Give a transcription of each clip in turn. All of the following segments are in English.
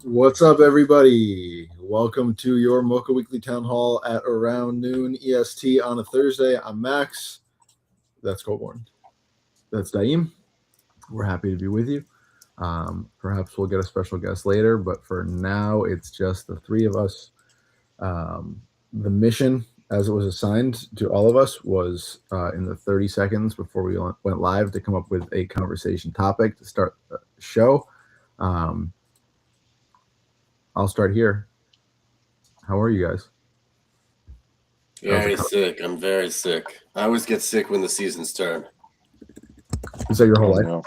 What's up, everybody? Welcome to your MOCA Weekly Town Hall at around noon EST on a Thursday. I'm Max. That's Colborne. That's Daim. We're happy to be with you. Perhaps we'll get a special guest later, but for now, it's just the three of us. The mission, as it was assigned to all of us, was in the 30 seconds before we went live to come up with a conversation topic to start the show. I'll start here. How are you guys? Very sick. I'm very sick. I always get sick when the seasons turn. Is that your whole life?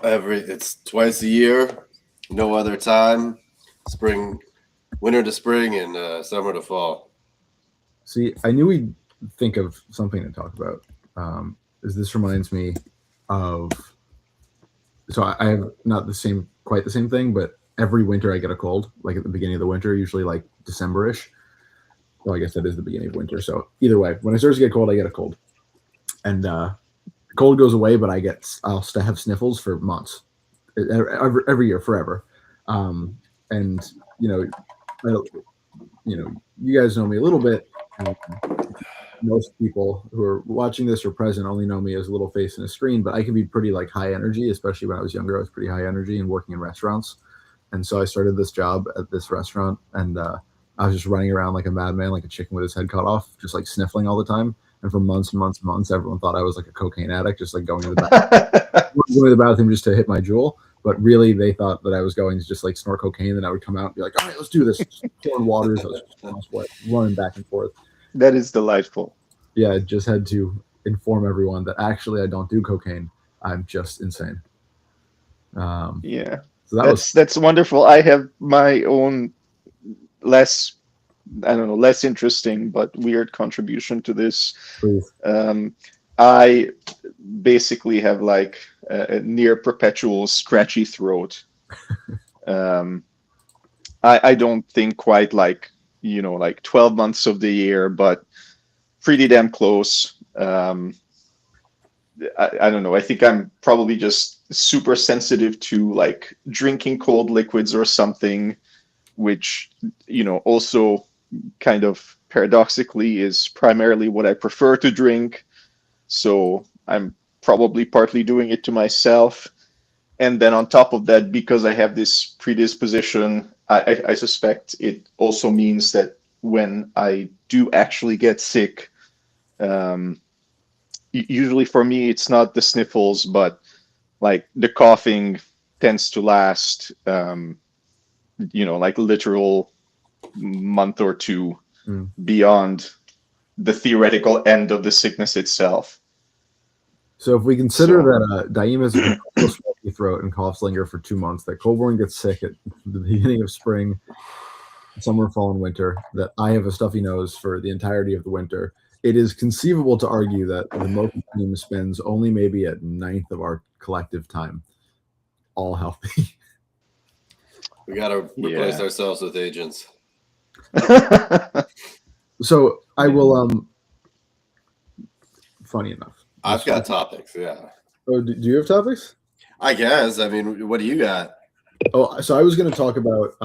It's twice a year, no other time. Spring, winter to spring, and summer to fall. See, I knew we'd think of something to talk about. This reminds me of. So I have not quite the same thing, but every winter I get a cold, like at the beginning of the winter, usually like December-ish. Well, I guess that is the beginning of winter. So either way, when I start to get cold, I get a cold. And the cold goes away, but I'll still have sniffles for months, every year, forever. And you guys know me a little bit. Most people who are watching this or present only know me as a little face in a screen, but I can be pretty like high energy, especially when I was younger. I was pretty high energy and working in restaurants. And so I started this job at this restaurant, and I was just running around like a madman, like a chicken with his head cut off, just like sniffling all the time. And for months and months and months, everyone thought I was like a cocaine addict, just like going to the bathroom just to hit my jewel. But really, they thought that I was going to just like snort cocaine, and I would come out and be like, "All right, let's do this." Pouring waters, I was running back and forth. That is delightful. Yeah, I just had to inform everyone that actually I don't do cocaine. I'm just insane. Yeah. So that's wonderful. I have my own less interesting but weird contribution to this. Please. I basically have like a near perpetual scratchy throat. I don't think quite like 12 months of the year, but pretty damn close. I don't know. I think I'm probably just super sensitive to like drinking cold liquids or something, which, also kind of paradoxically is primarily what I prefer to drink. So I'm probably partly doing it to myself. And then on top of that, because I have this predisposition, I suspect it also means that when I do actually get sick, usually for me, it's not the sniffles, but like the coughing tends to last, like literal month or two beyond the theoretical end of the sickness itself. So if we consider that Daim has a smoky throat and cough slinger for 2 months, that Colborne gets sick at the beginning of spring, summer, fall, and winter, that I have a stuffy nose for the entirety of the winter, it is conceivable to argue that the MOCA team spends only maybe a ninth of our collective time all healthy. We got to replace ourselves with agents. So I will, funny enough. I've got topics, yeah. Oh, do you have topics? I guess. I mean, what do you got? Oh, so I was going to talk about,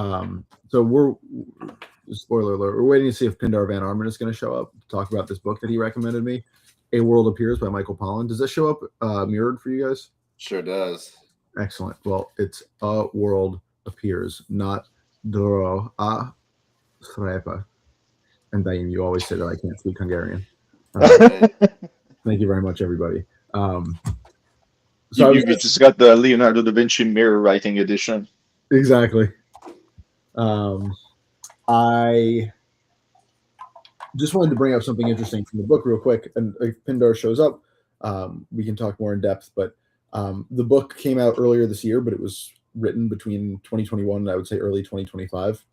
spoiler alert, we're waiting to see if Pindar Van Armen is going to show up to talk about this book that he recommended me, A World Appears by Michael Pollan. Does that show up mirrored for you guys? Sure does. Excellent. Well, it's A World Appears, not Doro A Srepa. And Daim, you always say that I can't speak Hungarian. Thank you very much, everybody. So you just got the Leonardo da Vinci mirror writing edition. Exactly. I just wanted to bring up something interesting from the book real quick. And if Pindar shows up, we can talk more in depth. But the book came out earlier this year, but it was written between 2021 and I would say early 2025.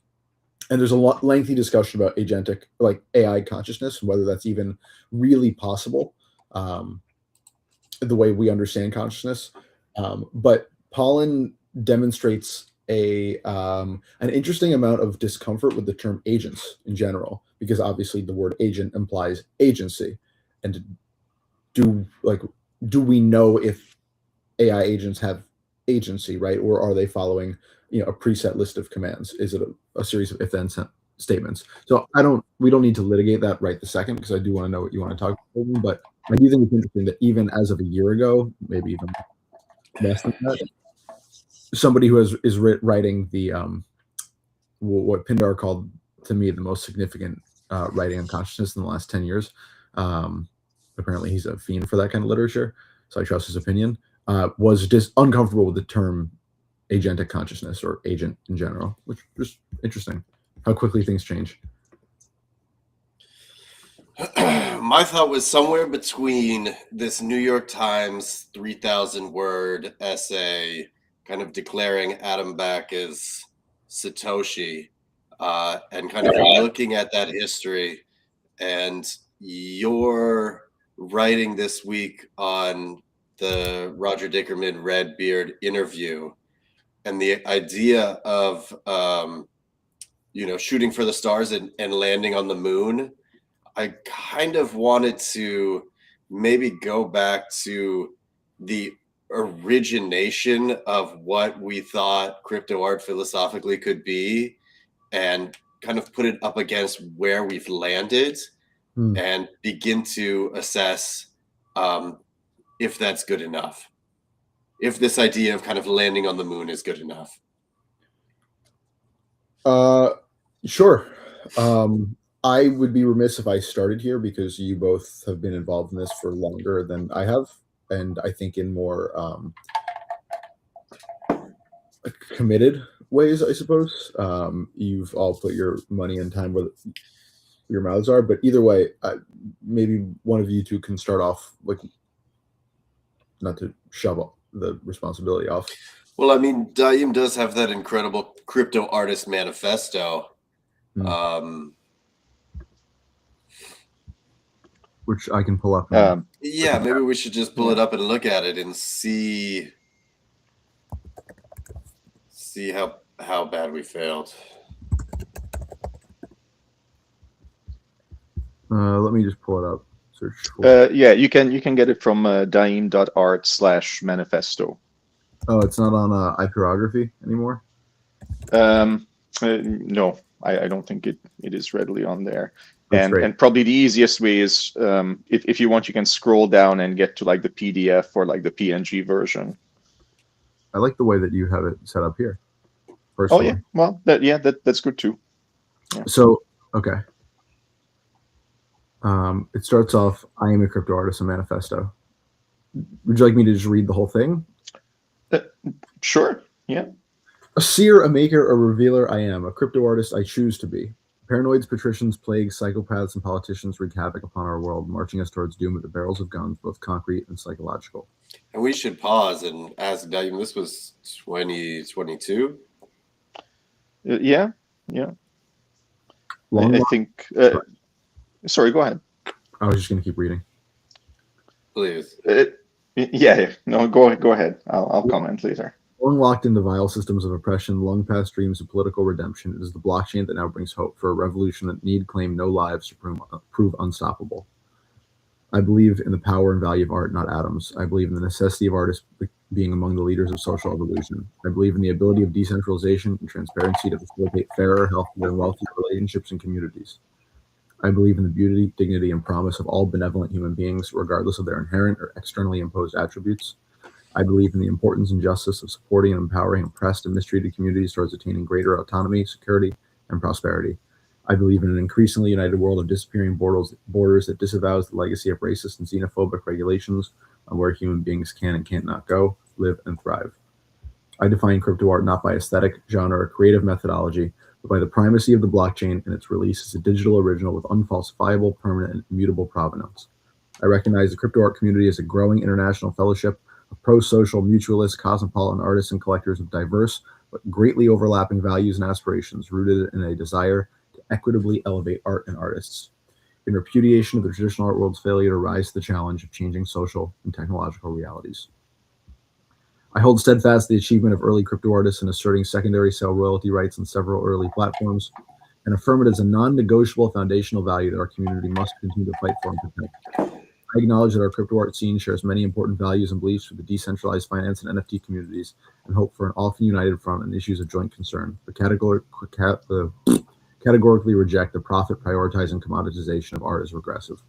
And there's a lengthy discussion about agentic, like AI consciousness, and whether that's even really possible, the way we understand consciousness. But Pollen demonstrates an interesting amount of discomfort with the term agents in general, because obviously the word agent implies agency. And do we know if AI agents have agency, right? Or are they following, a preset list of commands? Is it a series of if-then statements? So we don't need to litigate that right this second, because I do want to know what you want to talk about. But I do think it's interesting that even as of a year ago, maybe even less than that, somebody who is writing the what Pindar called to me the most significant writing on consciousness in the last 10 years. Apparently he's a fiend for that kind of literature, so I trust his opinion. Was just uncomfortable with the term agentic consciousness or agent in general, which is interesting how quickly things change. My thought was somewhere between this New York Times 3,000 word essay kind of declaring Adam Back as Satoshi, and kind of looking at that history, and your writing this week on the Roger Dickerman Redbeard interview, and the idea of shooting for the stars and landing on the moon. I kind of wanted to maybe go back to the origination of what we thought crypto art philosophically could be, and kind of put it up against where we've landed, and begin to assess if that's good enough. If this idea of kind of landing on the moon is good enough. Sure. I would be remiss if I started here, because you both have been involved in this for longer than I have, and I think in more committed ways, I suppose. You've all put your money and time where your mouths are, but either way, maybe one of you two can start off, like, not to shove the responsibility off. Well, I mean, Daim does have that incredible crypto artist manifesto. Which I can pull up. Yeah, maybe we should just pull it up and look at it and see how bad we failed. Let me just pull it up. Search for yeah, you can get it from daim.art/manifesto. Oh, it's not on iPirography anymore? No, I don't think it is readily on there. And probably the easiest way is, if you want, you can scroll down and get to like the PDF or like the PNG version. I like the way that you have it set up here. Personally. Oh yeah, well that's good too. Yeah. So okay. It starts off, I am a crypto artist, a manifesto. Would you like me to just read the whole thing? Sure, yeah. A seer, a maker, a revealer, I am. A crypto artist, I choose to be. Paranoids, patricians, plagues, psychopaths, and politicians wreak havoc upon our world, marching us towards doom with the barrels of guns, both concrete and psychological. And we should pause and ask Daim, this was 2022? Yeah. I think... sorry, go ahead. I was just going to keep reading. Please. Yeah. No, go ahead. I'll comment later. Long locked in the vile systems of oppression, long past dreams of political redemption, it is the blockchain that now brings hope for a revolution that need claim no lives to prove unstoppable. I believe in the power and value of art, not atoms. I believe in the necessity of artists being among the leaders of social evolution. I believe in the ability of decentralization and transparency to facilitate fairer, healthier, and wealthier relationships and communities. I believe in the beauty, dignity, and promise of all benevolent human beings, regardless of their inherent or externally imposed attributes. I believe in the importance and justice of supporting and empowering oppressed and mistreated communities towards attaining greater autonomy, security, and prosperity. I believe in an increasingly united world of disappearing borders that disavows the legacy of racist and xenophobic regulations on where human beings can and can't not go, live, and thrive. I define crypto art not by aesthetic, genre, or creative methodology, but by the primacy of the blockchain and its release as a digital original with unfalsifiable, permanent, and immutable provenance. I recognize the crypto art community as a growing international fellowship of pro-social, mutualist, cosmopolitan artists and collectors of diverse but greatly overlapping values and aspirations, rooted in a desire to equitably elevate art and artists. In repudiation of the traditional art world's failure to rise to the challenge of changing social and technological realities. I hold steadfast the achievement of early crypto artists in asserting secondary sale royalty rights on several early platforms, and affirm it as a non-negotiable foundational value that our community must continue to fight for and protect. I acknowledge that our crypto art scene shares many important values and beliefs with the decentralized finance and NFT communities, and hope for an often united front on issues of joint concern, but categorically reject the profit prioritizing commoditization of art as regressive.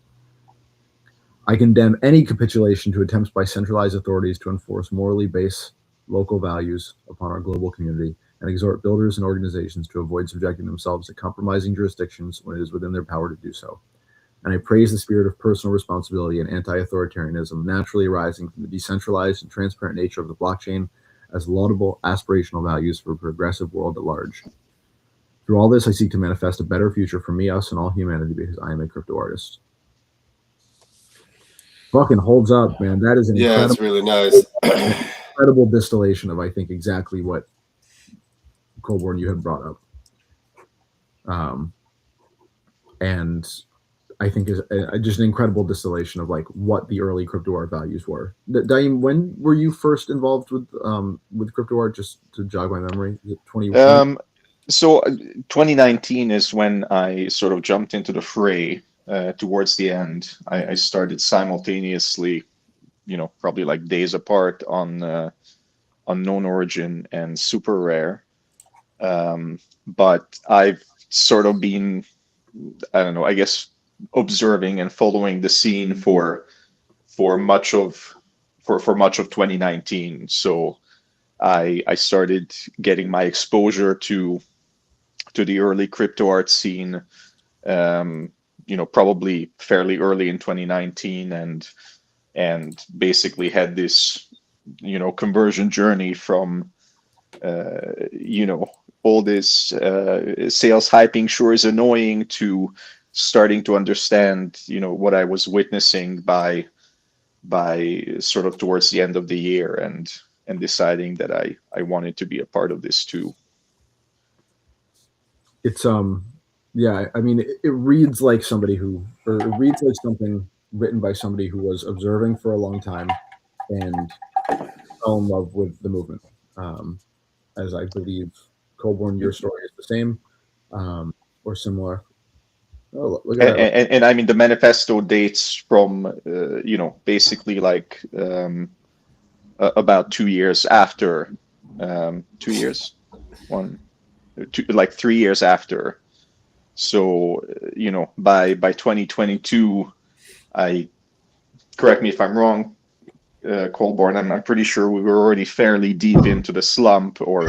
I condemn any capitulation to attempts by centralized authorities to enforce morally based local values upon our global community, and exhort builders and organizations to avoid subjecting themselves to compromising jurisdictions when it is within their power to do so. And I praise the spirit of personal responsibility and anti-authoritarianism naturally arising from the decentralized and transparent nature of the blockchain as laudable aspirational values for a progressive world at large. Through all this, I seek to manifest a better future for me, us, and all humanity because I am a crypto artist. Fucking holds up, man. That is an it's really nice. incredible distillation of, I think, exactly what Colborne you had brought up. And I think is just an incredible distillation of like what the early crypto art values were. Daim, when were you first involved with crypto art? Just to jog my memory, is it 2020? So 2019 is when I sort of jumped into the fray. Towards the end, I started simultaneously, probably like days apart on Known Origin and Super Rare. But I've sort of been, I don't know, I guess observing and following the scene for much of 2019. So I started getting my exposure to the early crypto art scene, probably fairly early in 2019, and basically had this, conversion journey from, all this sales hyping sure is annoying to starting to understand, what I was witnessing by sort of towards the end of the year, and deciding that I wanted to be a part of this too. It's yeah, I mean, it reads like it reads like something written by somebody who was observing for a long time and fell in love with the movement. As I believe, Colborne, your story is the same, or similar. Oh, look at that. And I mean, the manifesto dates from, basically like about 2 years after, 2 years, like 3 years after. So, by 2022, correct me if I'm wrong, Colborne, I'm pretty sure we were already fairly deep into the slump, or,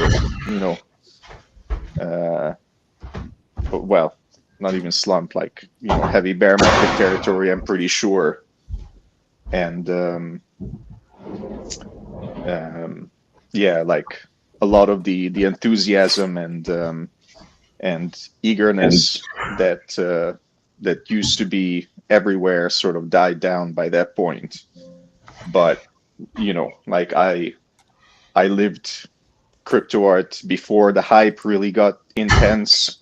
well, not even slump, like, heavy bear market territory, I'm pretty sure. And, yeah, like a lot of the enthusiasm and eagerness that used to be everywhere sort of died down by that point. But, like I lived crypto art before the hype really got intense,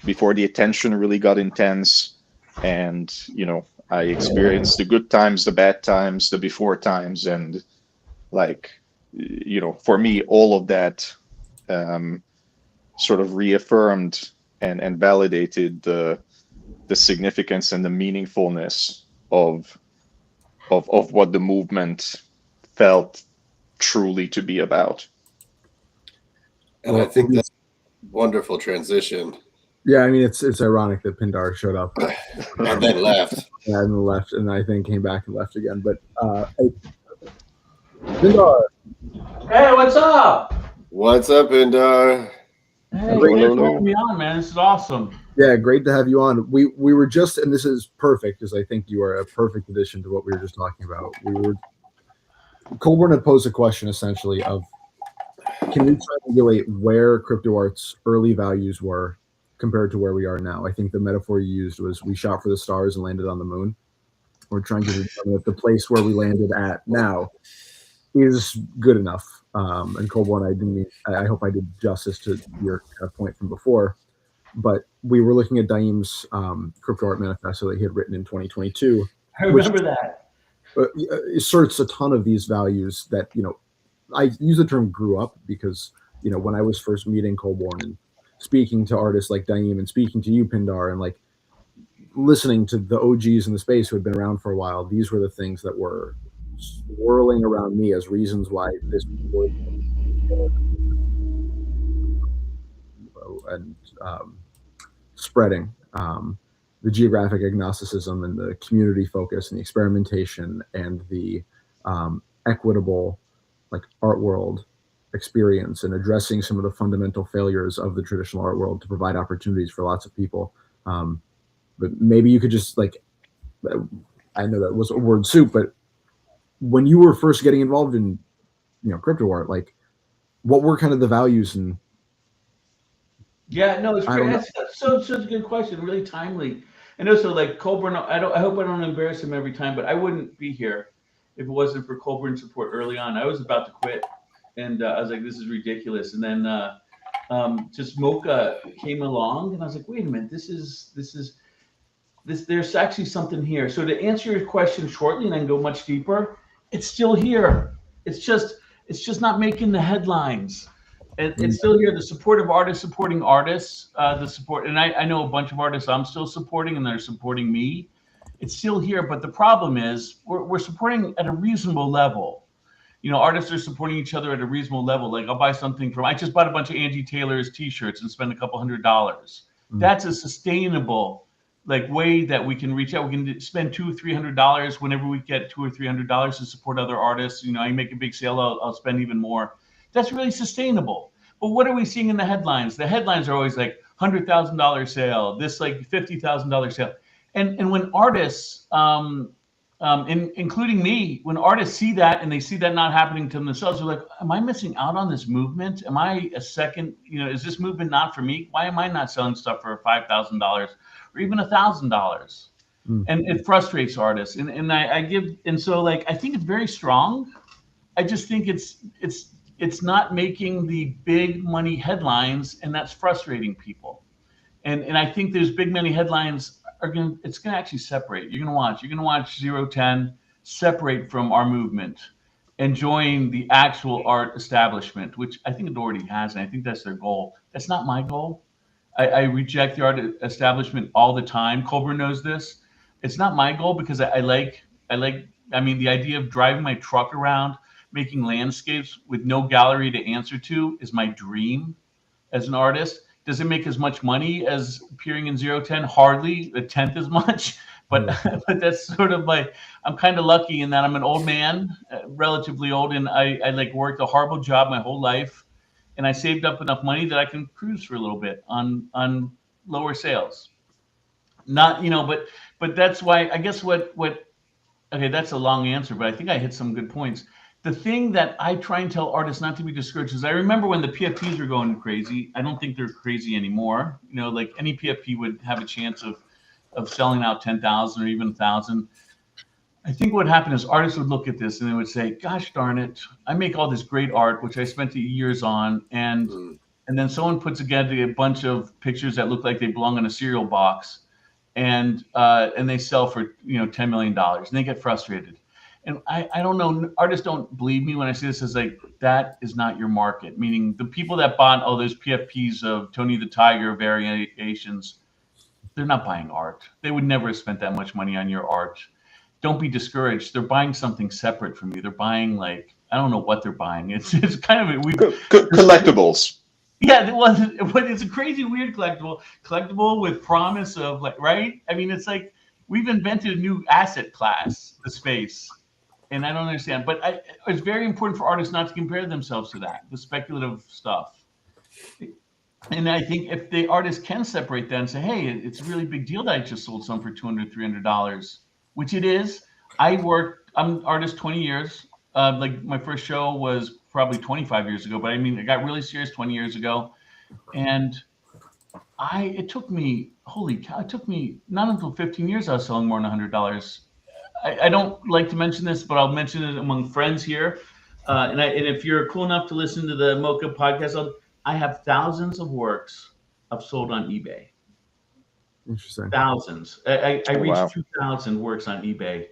before the attention really got intense. And, I experienced the good times, the bad times, the before times. And like, for me, all of that sort of reaffirmed and validated the significance and the meaningfulness of what the movement felt truly to be about. And I think that's a wonderful transition. Yeah, I mean, it's ironic that Pindar showed up and then left. Yeah, and left, and I think came back and left again. But Pindar. Hey, what's up? What's up, Pindar? Hey, thanks for having me on, man. This is awesome. Yeah, great to have you on. We were just, and this is perfect because I think you are a perfect addition to what we were just talking about. Colborne had posed a question essentially of, can we triangulate where crypto art's early values were compared to where we are now? I think the metaphor you used was we shot for the stars and landed on the moon. We're trying to determine if the place where we landed at now is good enough. And Colborne, I didn't mean, I hope I did justice to your point from before, but we were looking at Daim's crypto art manifesto that he had written in 2022. I remember that. Asserts a ton of these values that, I use the term grew up because, when I was first meeting Colborne and speaking to artists like Daim and speaking to you, Pindar, and like listening to the OGs in the space who had been around for a while, these were the things that were swirling around me as reasons why this was and spreading the geographic agnosticism and the community focus and the experimentation and the equitable like art world experience and addressing some of the fundamental failures of the traditional art world to provide opportunities for lots of people. But maybe you could just like, I know that was a word soup, but when you were first getting involved in, crypto art, like what were kind of the values and Yeah, no, it's great. That's such a good question, really timely. And also, like Colburn, I hope I don't embarrass him every time, but I wouldn't be here if it wasn't for Colburn's support early on. I was about to quit, and I was like, "This is ridiculous." And then just MOCA came along, and I was like, "Wait a minute, there's actually something here." So to answer your question shortly, and then go much deeper, it's still here. It's just not making the headlines. It's still here. The support of artists supporting artists, the support, and I know a bunch of artists I'm still supporting, and they're supporting me. It's still here, but the problem is we're supporting at a reasonable level. Artists are supporting each other at a reasonable level. Like I just bought a bunch of Angie Taylor's T-shirts and spent a couple $100. That's a sustainable way that we can reach out. We can spend $200 or $300 whenever we get $200 or $300 to support other artists. I make a big sale, I'll spend even more. That's really sustainable. But what are we seeing in the headlines? The headlines are always like $100,000 sale, this like $50,000 sale. And when artists, including me, when artists see that and they see that not happening to themselves, they're like, am I missing out on this movement? Am I a second, is this movement not for me? Why am I not selling stuff for $5,000 or even $1,000? And it frustrates artists. And so I think it's very strong. I just think it's not making the big money headlines, and that's frustrating people. And I think those big money headlines it's gonna actually separate. You're gonna watch 010 separate from our movement and join the actual art establishment, which I think it already has, and I think that's their goal. That's not my goal. I reject the art establishment all the time. Colburn knows this. It's not my goal because I mean, the idea of driving my truck around, making landscapes with no gallery to answer to is my dream as an artist. Does it make as much money as appearing in 010? Hardly, a tenth as much. But that's sort of I'm kind of lucky in that I'm an old man, relatively old, and I worked a horrible job my whole life, and I saved up enough money that I can cruise for a little bit on lower sales. Not, but that's why I guess okay, that's a long answer, but I think I hit some good points. The thing that I try and tell artists not to be discouraged is I remember when the PFPs were going crazy. I don't think they're crazy anymore. Any PFP would have a chance of selling out 10,000 or even 1,000. I think what happened is artists would look at this and they would say, gosh darn it, I make all this great art, which I spent years on. And then someone puts together a bunch of pictures that look like they belong in a cereal box. And they sell for $10 million, and they get frustrated. And I don't know, artists don't believe me when I say this, is that is not your market. Meaning the people that bought all those PFPs of Tony the Tiger variations, they're not buying art. They would never have spent that much money on your art. Don't be discouraged. They're buying something separate from you. They're buying I don't know what they're buying. It's kind of collectibles. Yeah, but it's a crazy, weird collectible with promise of right? I mean, it's we've invented a new asset class, the space. And I don't understand, but it's very important for artists not to compare themselves to that, the speculative stuff. And I think if the artist can separate that and say, hey, it's a really big deal that I just sold some for $200, $300, which it is. I'm an artist 20 years. My first show was probably 25 years ago, but I mean, I got really serious 20 years ago. And it took me, holy cow, it took me not until 15 years I was selling more than $100. I don't like to mention this, but I'll mention it among friends here. And if you're cool enough to listen to the MOCA podcast, I have thousands of works I've sold on eBay. Interesting. Thousands. I Oh, reached wow. 2,000 works on eBay.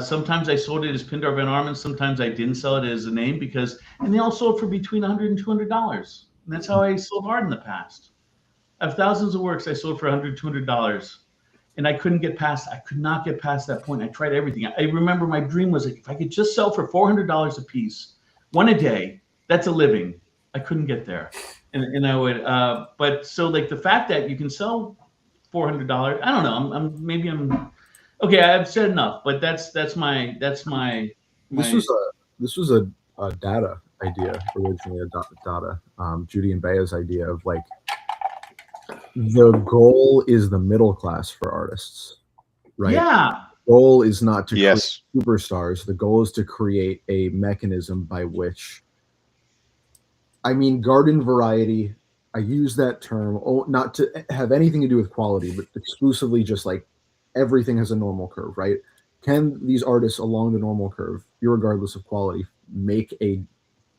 Sometimes I sold it as Pindar Van Arman. Sometimes I didn't sell it as a name and they all sold for between $100 and $200. And that's how I sold art in the past. I have thousands of works I sold for $100, $200. And I could not get past that point. I tried everything. I remember my dream was like, if I could just sell for $400 a piece, one a day, that's a living. I couldn't get there. And I would, but so like the fact that you can sell $400, I don't know. Maybe I'm okay. I've said enough, but that's my This was a data idea originally, data. Judy and Bea's idea of like the goal is the middle class for artists, right? Yeah. The goal is not to Yes. create superstars. The goal is to create a mechanism by which, I mean, garden variety. I use that term not to have anything to do with quality, but exclusively just like everything has a normal curve, right? Can these artists along the normal curve, irregardless of quality, make a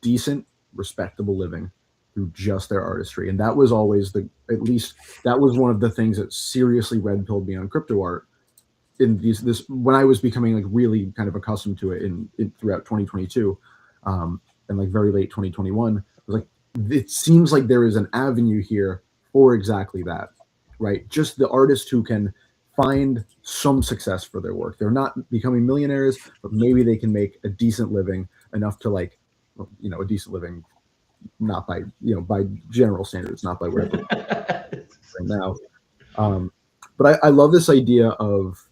decent, respectable living through just their artistry? And that was always at least that was one of the things that seriously red pilled me on crypto art in this when I was becoming like really kind of accustomed to it in throughout 2022 and like very late 2021. I was like, it seems like there is an avenue here for exactly that, right? Just the artist who can find some success for their work. They're not becoming millionaires, but maybe they can make a decent living enough to like, a decent living, not by, by general standards, not by where right now. But I love this idea of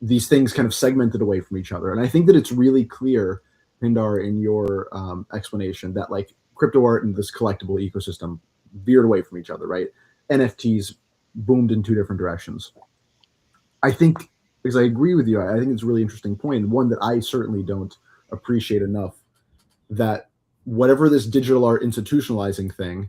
these things kind of segmented away from each other. And I think that it's really clear, Pindar, in your explanation that like crypto art and this collectible ecosystem veered away from each other, right? NFTs boomed in two different directions. I think, because I agree with you, I think it's a really interesting point, one that I certainly don't appreciate enough, that whatever this digital art institutionalizing thing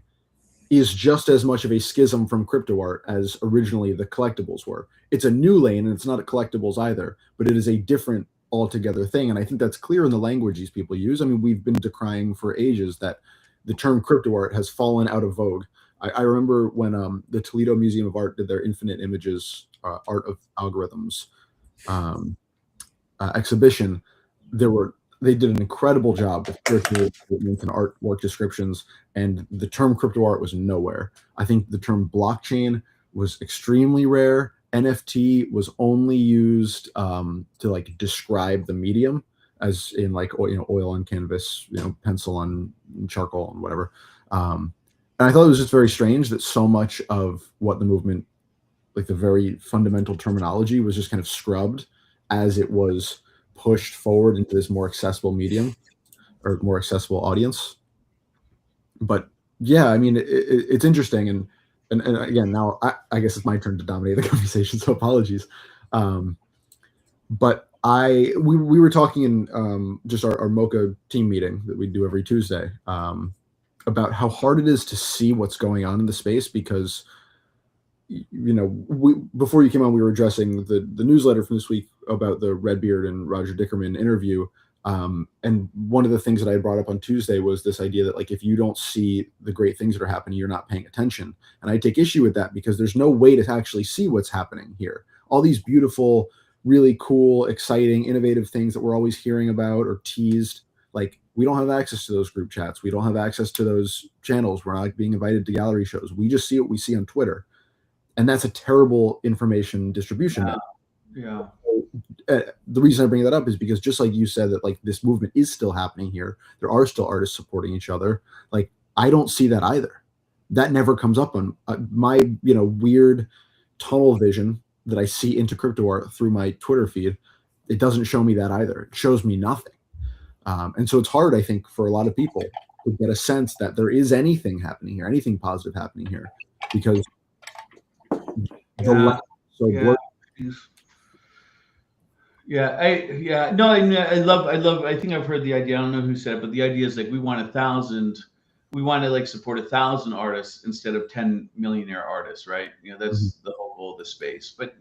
is just as much of a schism from crypto art as originally the collectibles were. It's a new lane and it's not a collectibles either, but it is a different altogether thing. And I think that's clear in the language these people use. I mean, we've been decrying for ages that the term crypto art has fallen out of vogue. I remember when the Toledo Museum of Art did their Infinite Images Art of Algorithms exhibition. They did an incredible job with virtual statements and artwork descriptions, and the term crypto art was nowhere. I think the term blockchain was extremely rare. NFT was only used to like describe the medium, as in like oil on canvas, pencil on charcoal and whatever. And I thought it was just very strange that so much of what the movement, like the very fundamental terminology, was just kind of scrubbed as it was pushed forward into this more accessible medium or more accessible audience. But yeah, I mean, it's interesting. And again, now I guess it's my turn to dominate the conversation, so apologies. But we were talking in just our MOCA team meeting that we do every Tuesday about how hard it is to see what's going on in the space, because before you came on, we were addressing the newsletter from this week about the Redbeard and Roger Dickerman interview. And one of the things that I brought up on Tuesday was this idea that like, if you don't see the great things that are happening, you're not paying attention. And I take issue with that, because there's no way to actually see what's happening here. All these beautiful, really cool, exciting, innovative things that we're always hearing about or teased, like we don't have access to those group chats. We don't have access to those channels. We're not being invited to gallery shows. We just see what we see on Twitter. And that's a terrible information distribution. Yeah. The reason I bring that up is because, just like you said, that like this movement is still happening here. There are still artists supporting each other. Like I don't see that either. That never comes up on my weird tunnel vision that I see into crypto art through my Twitter feed. It doesn't show me that either. It shows me nothing. And so it's hard, I think, for a lot of people to get a sense that there is anything happening here, anything positive happening here, because the line is so blurred. I think I've heard the idea. I don't know who said it, but the idea is like we want to like support 1,000 artists instead of 10 millionaire artists, right? That's the whole goal of the space. But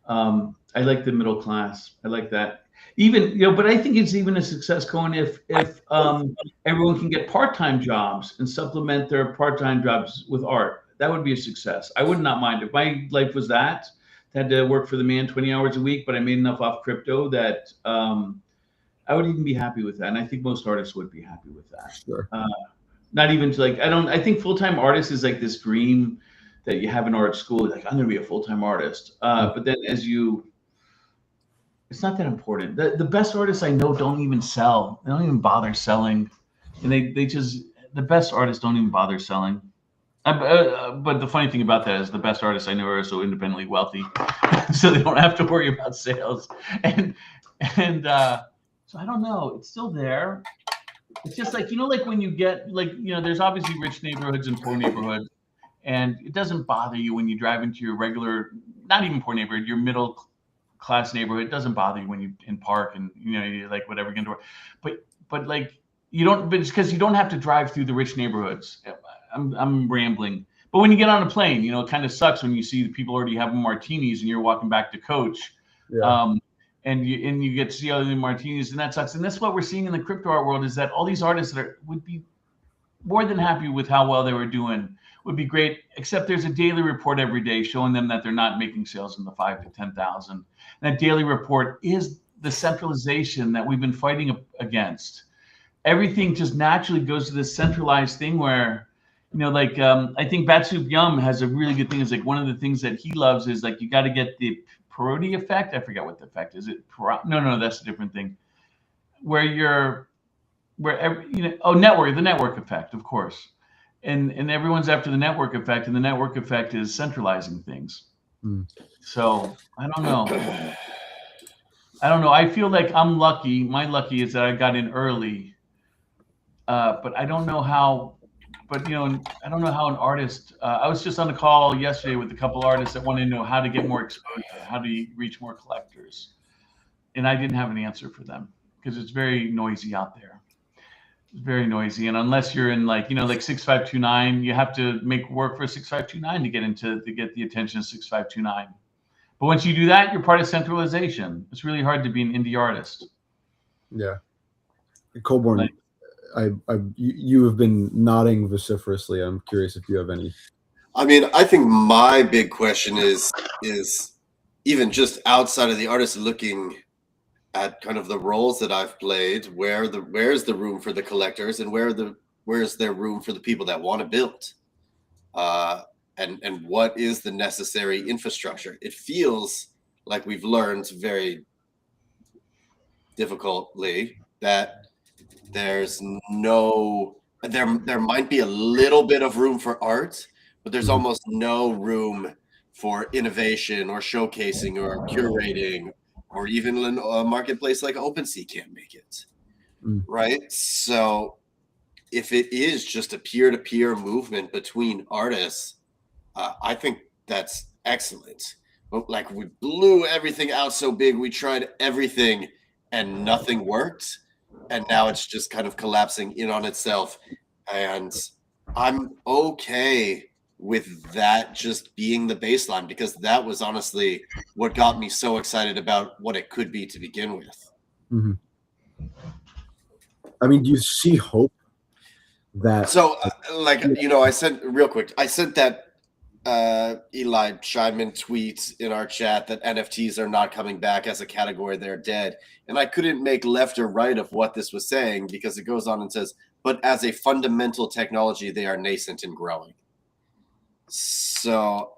I like the middle class. I like that. Even but I think it's even a success, Cohen, if everyone can get part-time jobs and supplement their part-time jobs with art. That would be a success. I would not mind if my life was that. Had to work for the man 20 hours a week, but I made enough off crypto that I would even be happy with that. And I think most artists would be happy with that. Sure. Not even to I think full-time artist is like this dream that you have in art school. Like, I'm going to be a full-time artist. But then it's not that important. The best artists I know don't even sell. They don't even bother selling. And the best artists don't even bother selling. But the funny thing about that is the best artists I know are so independently wealthy, so they don't have to worry about sales. And so I don't know. It's still there. It's just like when you get there's obviously rich neighborhoods and poor neighborhoods, and it doesn't bother you when you drive into your regular, not even poor neighborhood, your middle class neighborhood. It doesn't bother you when you in park and you're like whatever you're gonna do. But like you don't. But it's because you don't have to drive through the rich neighborhoods. I'm rambling. But when you get on a plane, it kind of sucks when you see the people already having martinis and you're walking back to coach. Yeah. And you get to see all the martinis, and that sucks. And that's what we're seeing in the crypto art world is that all these artists that would be more than happy with how well they were doing, would be great, except there's a daily report every day showing them that they're not making sales in the 5,000 to 10,000. That daily report is the centralization that we've been fighting against. Everything just naturally goes to this centralized thing where, I think Batsub Yum has a really good thing. Is like one of the things that he loves is like you got to get the Perotti effect. I forget what the effect is. No, that's a different thing. The network effect, of course. And everyone's after the network effect, and the network effect is centralizing things. So I don't know. I feel like I'm lucky. My lucky is that I got in early, but I don't know how. But I don't know how an artist. I was just on a call yesterday with a couple artists that want to know how to get more exposure, how to reach more collectors, and I didn't have an answer for them because it's very noisy out there. Very noisy, and unless you're in like 6529, you have to make work for 6529 to get the attention of 6529. But once you do that, you're part of centralization. It's really hard to be an indie artist. Yeah, Colborne, you have been nodding vociferously. I'm curious if you have any. I mean, I think my big question is even just outside of the artist, looking at kind of the roles that I've played, where's the room for the collectors, and where's there room for the people that want to build, and what is the necessary infrastructure? It feels like we've learned very difficultly that there might be a little bit of room for art, but there's almost no room for innovation or showcasing or curating. Or even in a marketplace like OpenSea can't make it, right? So if it is just a peer-to-peer movement between artists, I think that's excellent. But like we blew everything out so big, we tried everything and nothing worked. And now it's just kind of collapsing in on itself. And I'm okay with that just being the baseline, because that was honestly what got me so excited about what it could be to begin with. I mean, do you see hope that? So I sent that Eli Scheinman tweet in our chat that NFTs are not coming back as a category, they're dead. And I couldn't make left or right of what this was saying, because it goes on and says, but as a fundamental technology, they are nascent and growing. So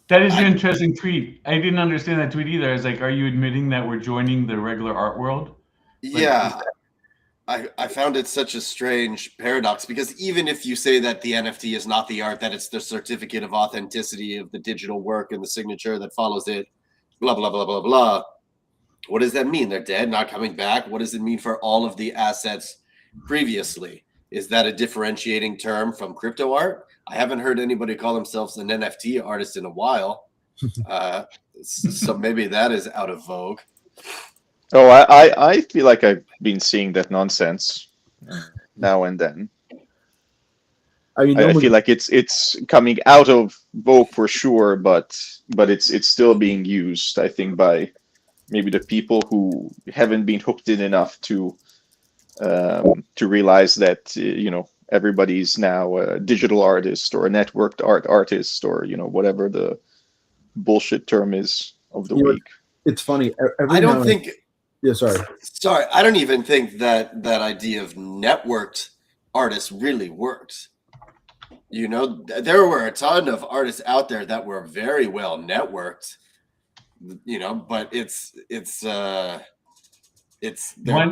that is an interesting tweet. I didn't understand that tweet either. I was like, are you admitting that we're joining the regular art world? Yeah. I found it such a strange paradox, because even if you say that the NFT is not the art, that it's the certificate of authenticity of the digital work and the signature that follows it, blah, blah, blah, blah, blah. What does that mean? They're dead, not coming back? What does it mean for all of the assets previously? Is that a differentiating term from crypto art? I haven't heard anybody call themselves an NFT artist in a while. So maybe that is out of vogue. Oh, I feel like I've been seeing that nonsense now and then. I mean, I feel like it's coming out of vogue for sure, but it's still being used, I think, by maybe the people who haven't been hooked in enough to realize that everybody's now a digital artist or a networked artist, or whatever the bullshit term is of the week. It's funny. I don't think. Yeah, sorry. Sorry, I don't even think that idea of networked artists really works. There were a ton of artists out there that were very well networked. But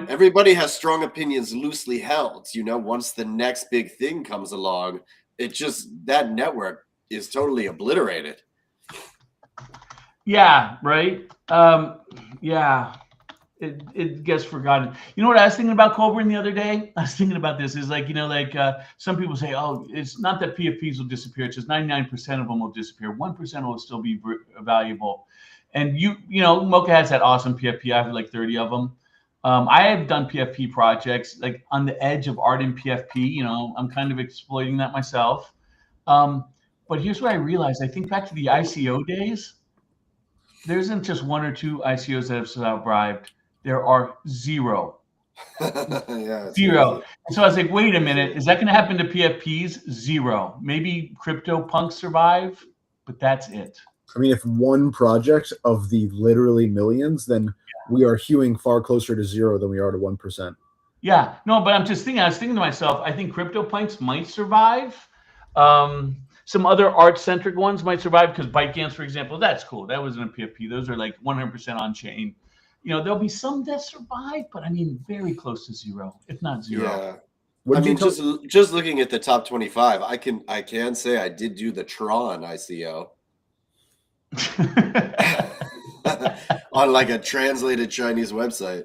everybody has strong opinions loosely held. Once the next big thing comes along, that network is totally obliterated. Yeah, right. Yeah, it gets forgotten. You know what I was thinking about, Colburn, the other day? I was thinking about this. Is like, some people say, oh, it's not that PFPs will disappear. It's just 99% of them will disappear. 1% will still be valuable. And MOCA has that awesome PFP. I have like 30 of them. I have done PFP projects like on the edge of art and PFP. I'm kind of exploiting that myself. But here's what I realized. I think back to the ICO days. There isn't just one or two ICOs that have survived. There are zero. Yeah, zero. So I was like, wait a minute. Is that going to happen to PFPs? Zero. Maybe CryptoPunks survive, but that's it. I mean, if one project of the literally millions, then we are hewing far closer to zero than we are to 1%. Yeah, no, but I was thinking to myself, I think CryptoPunks might survive. Some other art-centric ones might survive because ByteDance, for example, that's cool. That wasn't a PFP. Those are like 100% on chain. There'll be some that survive, but I mean, very close to zero, if not zero. Yeah. Just looking at the top 25, I can say I did do the Tron ICO. On like a translated Chinese website.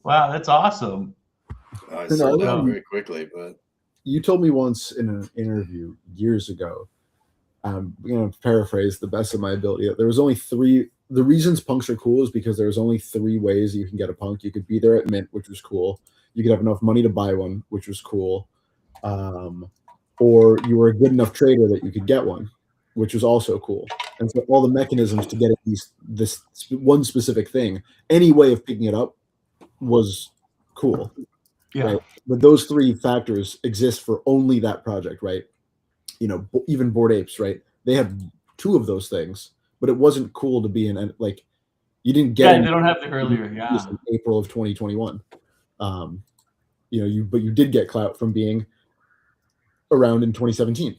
Wow, that's awesome. I sold out very quickly, but you told me once in an interview years ago, I'm going to paraphrase the best of my ability, there was only three. The reasons punks are cool is because there's only three ways you can get a punk. You could be there at mint, which was cool. You could have enough money to buy one, which was cool. Or you were a good enough trader that you could get one, which was also cool. And so all the mechanisms to get this one specific thing, any way of picking it up was cool. Yeah. Right? But those three factors exist for only that project, right? Even Bored Apes, right? They had two of those things, but it wasn't cool to be in, like, you didn't get they don't have the earlier, in April of 2021. But you did get clout from being around in 2017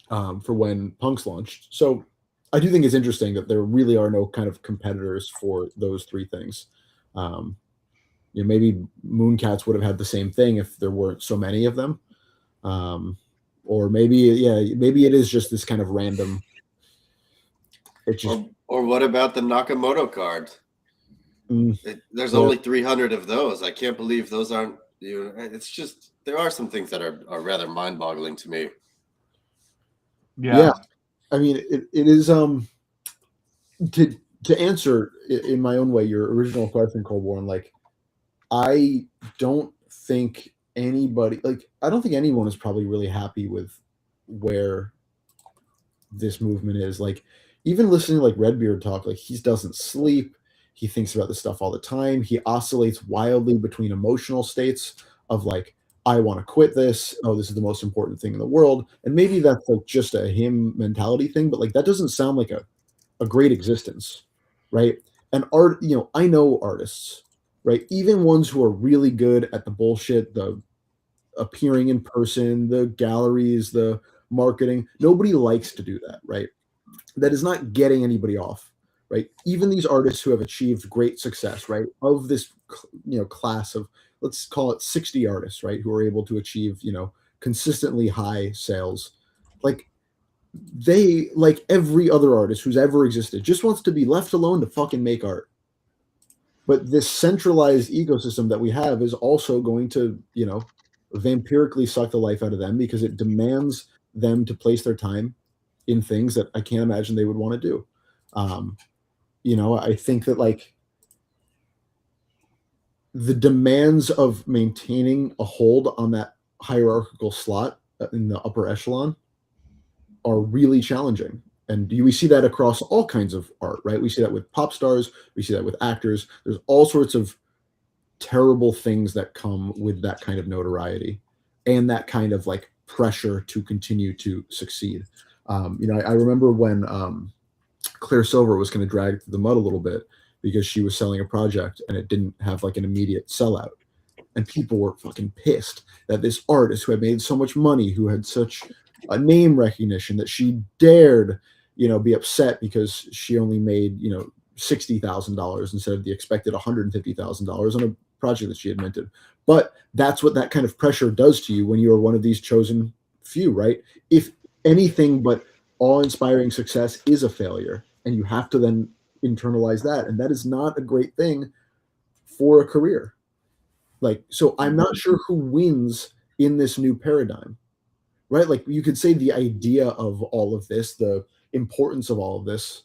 for when punks launched. So I do think it's interesting that there really are no kind of competitors for those three things. Maybe Mooncats would have had the same thing if there weren't so many of them. Or maybe it is just this kind of random. Or what about the Nakamoto card? There's only 300 of those. I can't believe those aren't. It's just there are some things that are rather mind-boggling to me. Yeah. I mean, it is to answer in my own way your original question, Cold Warren. Like, I don't think anyone is probably really happy with where this movement is. Like, even listening to like Redbeard talk, like, he doesn't sleep. He thinks about this stuff all the time. He oscillates wildly between emotional states of like, I want to quit this. Oh, this is the most important thing in the world. And maybe that's like just a him mentality thing, but like that doesn't sound like a great existence, right? And art, I know artists, right? Even ones who are really good at the bullshit, the appearing in person, the galleries, the marketing. Nobody likes to do that, right? That is not getting anybody off, right? Even these artists who have achieved great success, right? Of this, class of, let's call it 60 artists, right? Who are able to achieve, consistently high sales. Like, they, like every other artist who's ever existed, just wants to be left alone to fucking make art. But this centralized ecosystem that we have is also going to, vampirically suck the life out of them because it demands them to place their time in things that I can't imagine they would want to do. I think that like the demands of maintaining a hold on that hierarchical slot in the upper echelon are really challenging. And we see that across all kinds of art, right? We see that with pop stars, we see that with actors. There's all sorts of terrible things that come with that kind of notoriety and that kind of like pressure to continue to succeed. I remember when Claire Silver was kind of dragged through the mud a little bit because she was selling a project and it didn't have like an immediate sellout. And people were fucking pissed that this artist who had made so much money, who had such a name recognition, that she dared, be upset because she only made, $60,000 instead of the expected $150,000 on a project that she had minted. But that's what that kind of pressure does to you when you are one of these chosen few, right? If anything but awe-inspiring success is a failure, and you have to then internalize that, and that is not a great thing for a career. So I'm not sure who wins in this new paradigm, right? Like, you could say the idea of all of this, the importance of all of this,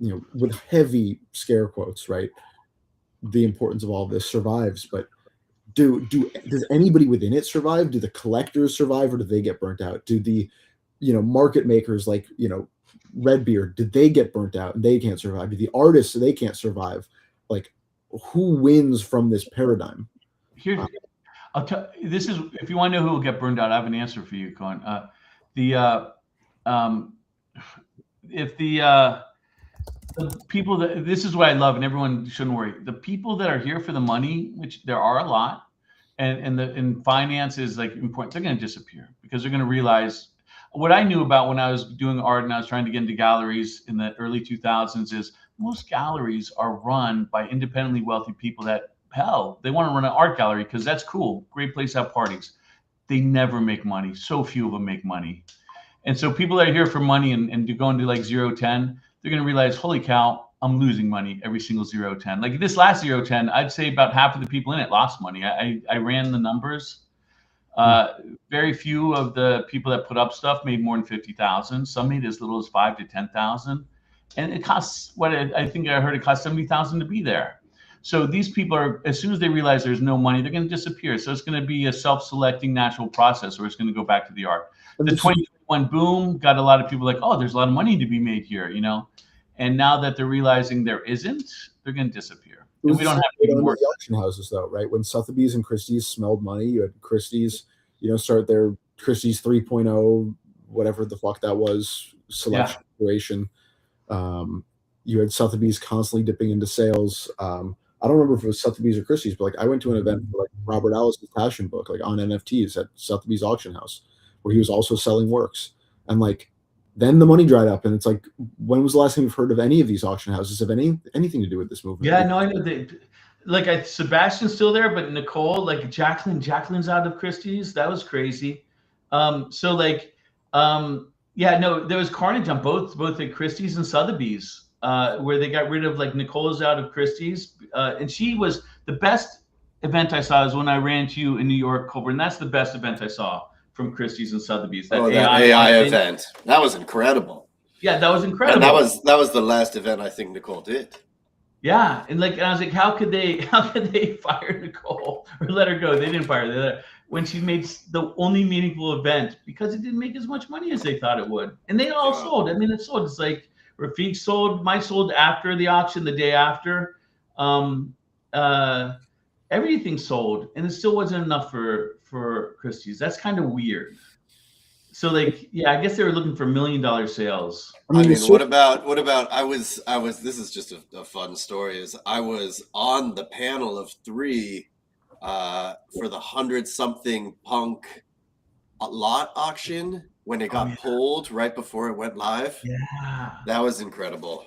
with heavy scare quotes, right? The importance of all of this survives, but does anybody within it survive? Do the collectors survive, or do they get burnt out? Do the, market makers like, Redbeard, did they get burnt out and they can't survive? Do the artists, they can't survive? Like, who wins from this paradigm? Here, I'll tell. This is, if you want to know who will get burned out, I have an answer for you, Cohen. If the people that, this is what I love, and everyone shouldn't worry. The people that are here for the money, which there are a lot, and finance is like important, they're going to disappear because they're going to realize what I knew about when I was doing art and I was trying to get into galleries in the early 2000s is most galleries are run by independently wealthy people that, hell, they want to run an art gallery because that's cool. Great place to have parties. They never make money. So few of them make money. And so people that are here for money and to go into like 0-10, they're going to realize, holy cow, I'm losing money every single 0-10. Like this last 0-10, I'd say about half of the people in it lost money. I ran the numbers. Very few of the people that put up stuff made more than 50,000. Some made as little as 5,000 to 10,000. And it costs I think I heard it cost 70,000 to be there. So these people are, as soon as they realize there's no money, they're going to disappear. So it's going to be a self-selecting natural process, or it's going to go back to the art. The 2021 boom got a lot of people like, oh, there's a lot of money to be made here, And now that they're realizing there isn't, they're going to disappear. And we don't have any more auction houses, though, right? When Sotheby's and Christie's smelled money, you had Christie's, start their Christie's 3.0, whatever the fuck that was, selection operation. You had Sotheby's constantly dipping into sales. I don't remember if it was Sotheby's or Christie's, but like I went to an event for like Robert Ellis's passion book, like on NFTs at Sotheby's auction house, where he was also selling works. And like then the money dried up, and it's like, when was the last time you've heard of any of these auction houses have anything to do with this movement? Yeah, no, I know Sebastian's still there, but Nicole, like Jacqueline's out of Christie's. That was crazy. Yeah, no, there was carnage on both at Christie's and Sotheby's. Where they got rid of, like, Nicole's out of Christie's, and she was the best event I saw is when I ran to you in New York, Colburn. That's the best event I saw from Christie's and Sotheby's. That AI event, that was incredible. Yeah, that was incredible. And that was the last event I think Nicole did. Yeah, and I was like, how could they fire Nicole or let her go? They didn't fire her when she made the only meaningful event because it didn't make as much money as they thought it would, and they all sold. I mean, it sold. It's like Rafiq sold, mine sold after the auction, the day after. Everything sold, and it still wasn't enough for Christie's. That's kind of weird. So like, yeah, I guess they were looking for $1 million sales. I mean, what about I was this is just a fun story, is I was on the panel of 3 for the 100-something punk lot auction when it got pulled right before it went live. Yeah, that was incredible,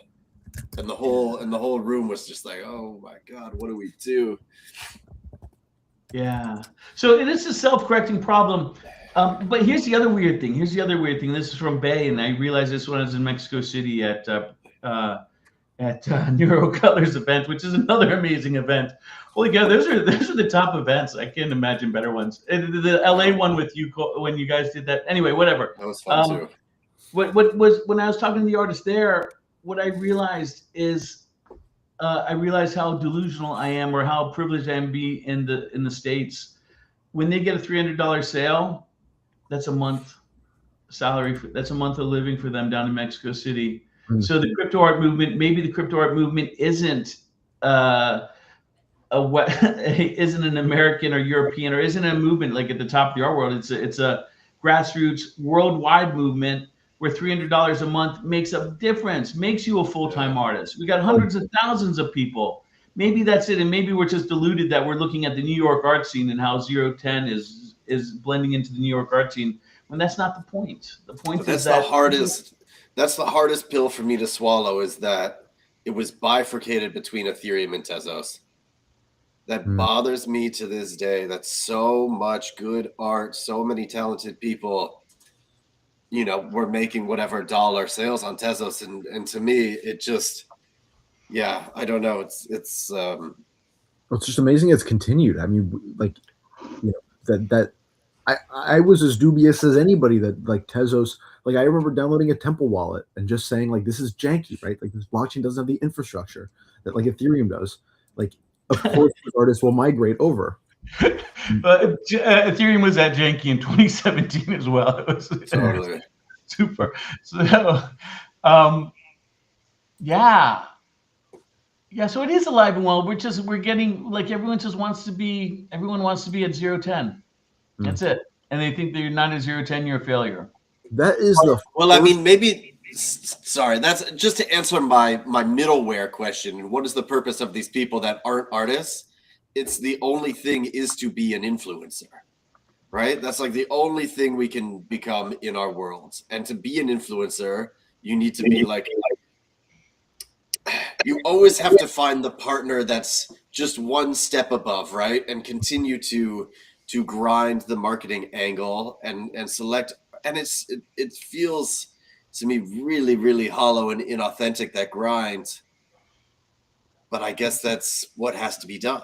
and the whole room was just like, oh my god, what do we do? Yeah, so it is a self-correcting problem. But here's the other weird thing. This is from Bay, and I realized this when I was in Mexico City at Neurocolors event, which is another amazing event. Holy cow, those are the top events. I can't imagine better ones. The LA one with you when you guys did that. Anyway, whatever. That was fun too. What was when I was talking to the artist there, what I realized is I realized how delusional I am, or how privileged I am to be in the States. When they get a $300 sale, that's a month. salary. That's a month of living for them down in Mexico City. Mm. So the crypto art movement, maybe the crypto art movement isn't isn't an American or European, or isn't a movement like at the top of the art world. It's a grassroots worldwide movement where $300 a month makes a difference, makes you a full-time artist. We got hundreds of thousands of people. Maybe that's it, and maybe we're just deluded that we're looking at the New York art scene and how 010 is blending into the New York art scene, when that's not the point. The point is that that's the hardest pill for me to swallow, is that it was bifurcated between Ethereum and Tezos. That bothers me to this day. That's so much good art, so many talented people, you know, we're making whatever dollar sales on Tezos, and to me, it just, yeah, I don't know. It's just amazing. It's continued. I mean, like, you know, that I was as dubious as anybody that like Tezos. Like, I remember downloading a Temple wallet and just saying like, this is janky, right? Like, this blockchain doesn't have the infrastructure that like Ethereum does. Like, of course, artists will migrate over. But Ethereum was at janky in 2017 as well. It was totally super. So, yeah. So it is alive and well. We're getting like everyone wants to be at 010. That's it. And they think that you're not at 010, you're a failure. That is well, I mean, maybe. Sorry, that's just to answer my middleware question. What is the purpose of these people that aren't artists? It's the only thing is to be an influencer, right? That's like the only thing we can become in our worlds. And to be an influencer, you need to be like, you always have to find the partner that's just one step above, right? And continue to grind the marketing angle and select. And it feels to me really, really hollow and inauthentic, that grind. But I guess that's what has to be done.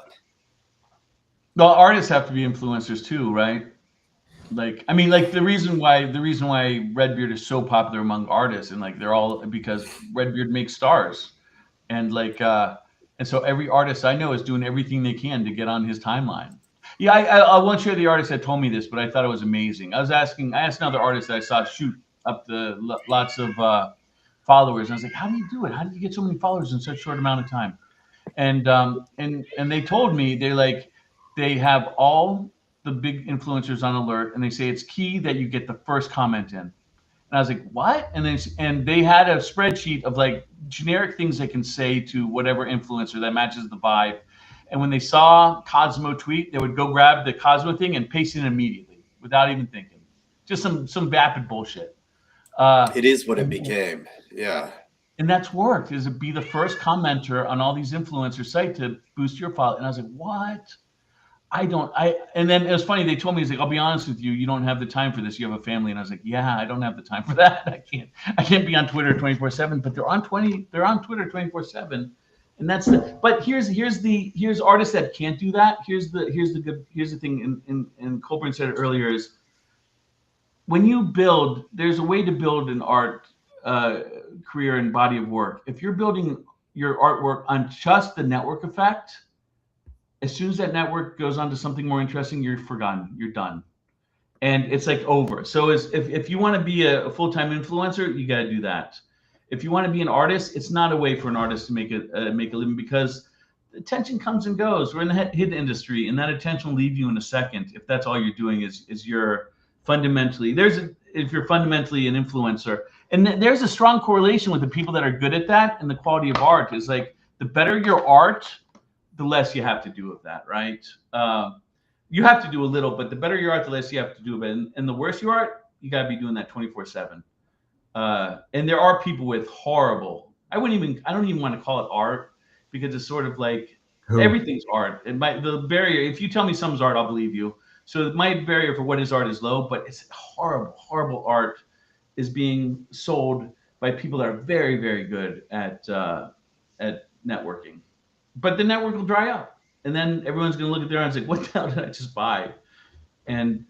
Well, artists have to be influencers too, right? Like, I mean, like the reason why Redbeard is so popular among artists, and like they're all because Redbeard makes stars, and like and so every artist I know is doing everything they can to get on his timeline. Yeah, I won't share the artist that told me this, but I thought it was amazing. I asked another artist that I saw shoot up the lots of followers, and I was like, how do you do it? How did you get so many followers in such a short amount of time? And they told me they have all the big influencers on alert, and they say it's key that you get the first comment in. And I was like, what? And they had a spreadsheet of like generic things they can say to whatever influencer that matches the vibe. And when they saw Cosmo tweet, they would go grab the Cosmo thing and paste it in immediately without even thinking. Just some vapid bullshit. It is what it became. Yeah. And that's worked, is to be the first commenter on all these influencer sites to boost your follow. And I was like, what? And then it was funny. They told me, he's like, I'll be honest with you, you don't have the time for this. You have a family. And I was like, yeah, I don't have the time for that. I can't be on Twitter 24/7, but they're on Twitter 24/7. And that's but here's artists that can't do that. Here's the thing. And Colburn said it earlier, is when you build, there's a way to build an art career and body of work. If you're building your artwork on just the network effect, as soon as that network goes on to something more interesting, you're forgotten, you're done. And it's like over. So if you want to be a full-time influencer, you got to do that. If you want to be an artist, it's not a way for an artist to make a living, because attention comes and goes. We're in the hidden industry, and that attention will leave you in a second if that's all you're doing is you're fundamentally if you're fundamentally an influencer. And there's a strong correlation with the people that are good at that and the quality of art. Is like, the better your art, the less you have to do of that, right? You have to do a little, but the better your art, the less you have to do of it. And the worse your art, you got to be doing that 24/7. And there are people with horrible, I don't even want to call it art, because it's sort of like everything's art. And the barrier, if you tell me something's art, I'll believe you. So my barrier for what is art is low, but it's horrible, horrible art is being sold by people that are very, very good at networking. But the network will dry up, and then everyone's going to look at their art and say, what the hell did I just buy? And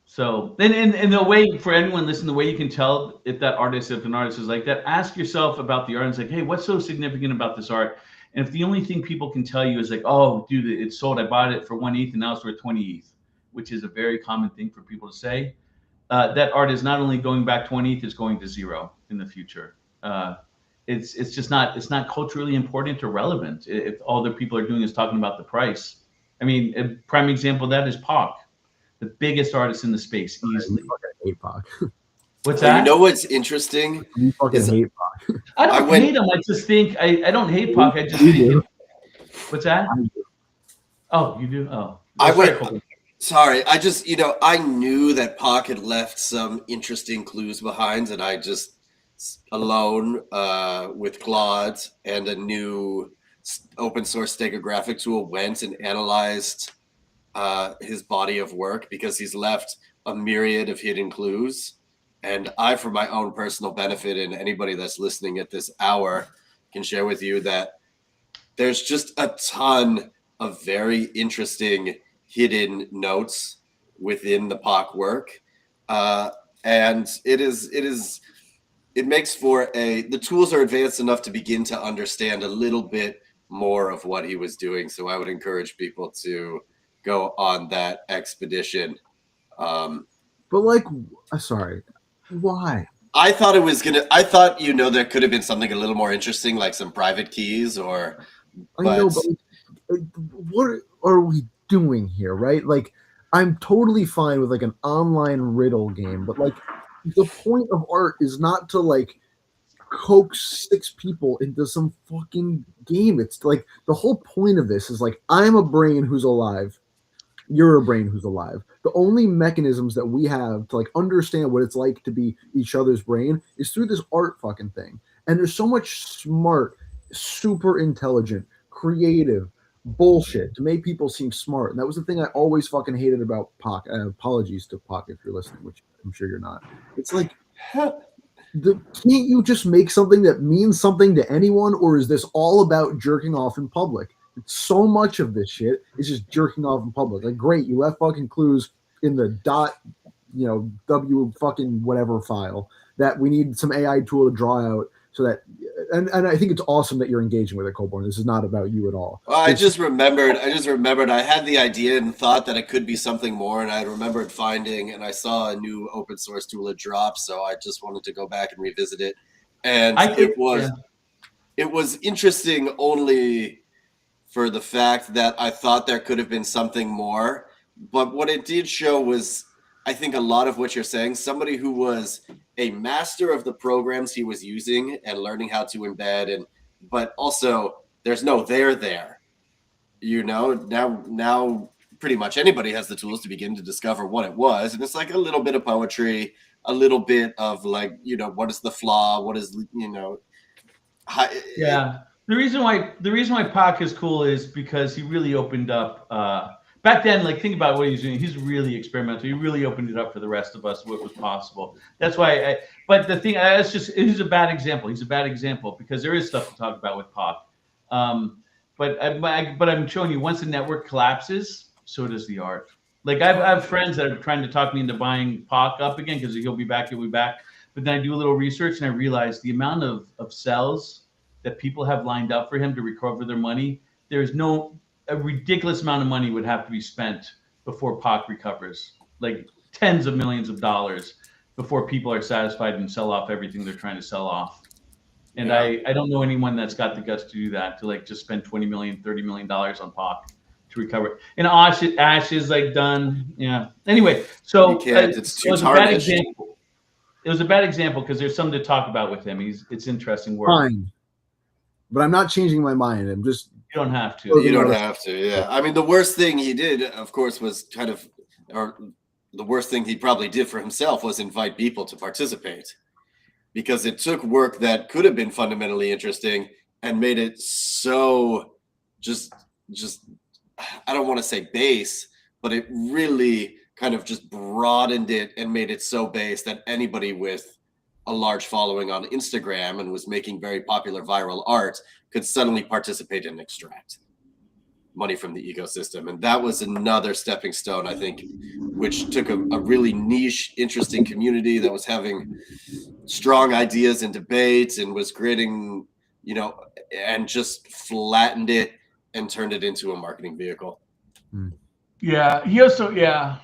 so then in the way, for anyone listening, the way you can tell if an artist is like that, ask yourself about the art and say, hey, what's so significant about this art? And if the only thing people can tell you is like, oh, dude, it's sold, I bought it for 1 ETH and now it's worth 20 ETH, which is a very common thing for people to say, that art is not only going back 20, it's going to zero in the future. It's just not, it's not culturally important or relevant if all the people are doing is talking about the price. I mean, a prime example of that is Pac, the biggest artist in the space, easily. You fucking hate Pac. What's Well, that? you know what's interesting? You fucking Is- hate Pac. I don't I went- hate him. I just think I don't hate Pac. I just You think. do. What's that? I do. Oh, you do. Oh, I sorry, went- Colby. Sorry, I just, I knew that Pac had left some interesting clues behind, and I just, alone with Claude and a new open source steganographic tool, went and analyzed his body of work, because he's left a myriad of hidden clues. And I, for my own personal benefit, and anybody that's listening at this hour, can share with you that there's just a ton of very interesting hidden notes within the Pac work, and it makes for the tools are advanced enough to begin to understand a little bit more of what he was doing. So I would encourage people to go on that expedition. But like, sorry, why? I thought it was I thought there could have been something a little more interesting, like some private keys or. I know, but like, what are we doing here, right? Like, I'm totally fine with like an online riddle game, but like, the point of art is not to like coax 6 people into some fucking game. It's like the whole point of this is like, I'm a brain who's alive, you're a brain who's alive. The only mechanisms that we have to like understand what it's like to be each other's brain is through this art fucking thing. And there's so much smart, super intelligent, creative bullshit to make people seem smart. And that was the thing I always fucking hated about Pac. Apologies to Pac if you're listening, which I'm sure you're not. It's like, can't you just make something that means something to anyone, or is this all about jerking off in public? So much of this shit is just jerking off in public. Like, great, you left fucking clues in the W fucking whatever file that we need some AI tool to draw out, so that, and I think it's awesome that you're engaging with it, Colborne. This is not about you at all. Well, I just remembered I had the idea and thought that it could be something more, and I remembered finding, and I saw a new open source tool had dropped, so I just wanted to go back and revisit it. And it was interesting only for the fact that I thought there could have been something more. But what it did show was, I think, a lot of what you're saying, somebody who was a master of the programs he was using and learning how to embed, but also there's no there. Now pretty much anybody has the tools to begin to discover what it was. And it's like a little bit of poetry, a little bit of like, what is the flaw? What is, Yeah. The reason why Pac is cool is because he really opened up, back then, like, think about what he's doing. He's really experimental. He really opened it up for the rest of us, what was possible. That's why but the thing, he's a bad example. He's a bad example because there is stuff to talk about with Pac. But I'm showing you, once the network collapses, so does the art. Like, I have friends that are trying to talk me into buying Pac up again because he'll be back. But then I do a little research and I realize the amount of cells that people have lined up for him to recover their money. There's a ridiculous amount of money would have to be spent before Pac recovers, like tens of millions of dollars before people are satisfied and sell off everything they're trying to sell off. And I don't know anyone that's got the guts to do that, to like just spend $20 million, $30 million on Pac to recover. And Ash is like done. Yeah. Anyway, so it's too it was a bad example. It was a bad example because there's something to talk about with him. It's interesting work. Fine. But I'm not changing my mind. I'm just. You don't have to. You don't have to. Yeah. I mean, the worst thing he did, of course, was or the worst thing he probably did for himself was invite people to participate, because it took work that could have been fundamentally interesting and made it so just I don't want to say base, but it really kind of just broadened it and made it so base that anybody with a large following on Instagram and was making very popular viral art could suddenly participate and extract money from the ecosystem. And that was another stepping stone, I think, which took a really niche, interesting community that was having strong ideas and debates and was creating, and just flattened it and turned it into a marketing vehicle. Yeah. He also, yeah,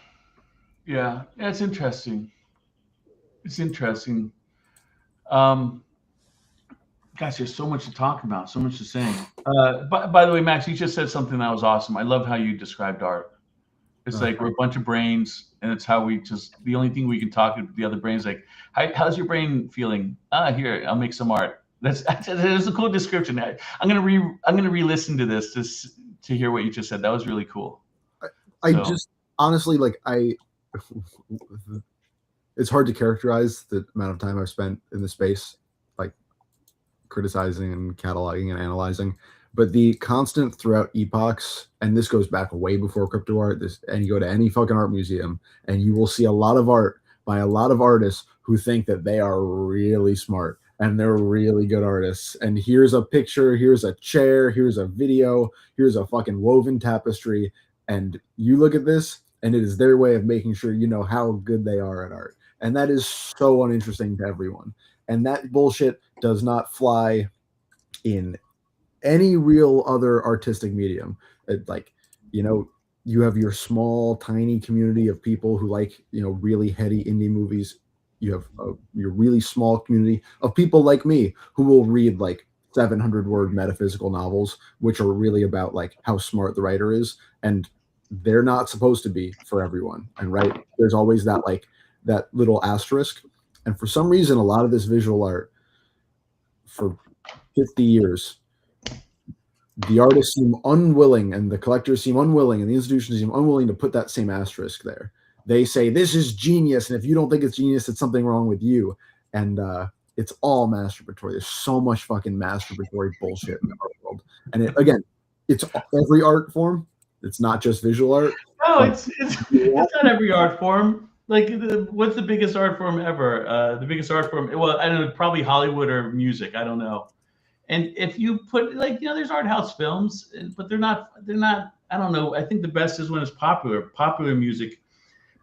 it's interesting. It's interesting. Gosh, there's so much to talk about, so much to say. By the way, Max, you just said something that was awesome. I love how you described art. It's like we're a bunch of brains, and it's how we just, the only thing we can talk to the other brains, like, how's your brain feeling? Here, I'll make some art. That's a cool description. I'm gonna re-listen to this to hear what you just said. That was really cool. I just honestly, like, it's hard to characterize the amount of time I've spent in the space, like criticizing and cataloging and analyzing. But the constant throughout epochs, and this goes back way before crypto art, and you go to any fucking art museum and you will see a lot of art by a lot of artists who think that they are really smart and they're really good artists. And here's a picture, here's a chair, here's a video, here's a fucking woven tapestry. And you look at this, and it is their way of making sure you know how good they are at art. And that is so uninteresting to everyone. And that bullshit does not fly in any real other artistic medium. Like, you know, you have your small, tiny community of people who like, you know, really heady indie movies. You have your really small community of people like me who will read like 700-word metaphysical novels, which are really about like how smart the writer is. And they're not supposed to be for everyone. And right, there's always that like that little asterisk. And for some reason, a lot of this visual art for 50 years, the artists seem unwilling and the collectors seem unwilling and the institutions seem unwilling to put that same asterisk there. They say, this is genius. And if you don't think it's genius, it's something wrong with you. And it's all masturbatory. There's so much fucking masturbatory bullshit in the art world. And again, it's every art form. It's not just visual art. No, it's not every art form. Like, what's the biggest art form ever? The biggest art form, well, I don't know, probably Hollywood or music. I don't know. And if you put, like, you know, there's art house films, but they're not, I don't know. I think the best is when it's popular music.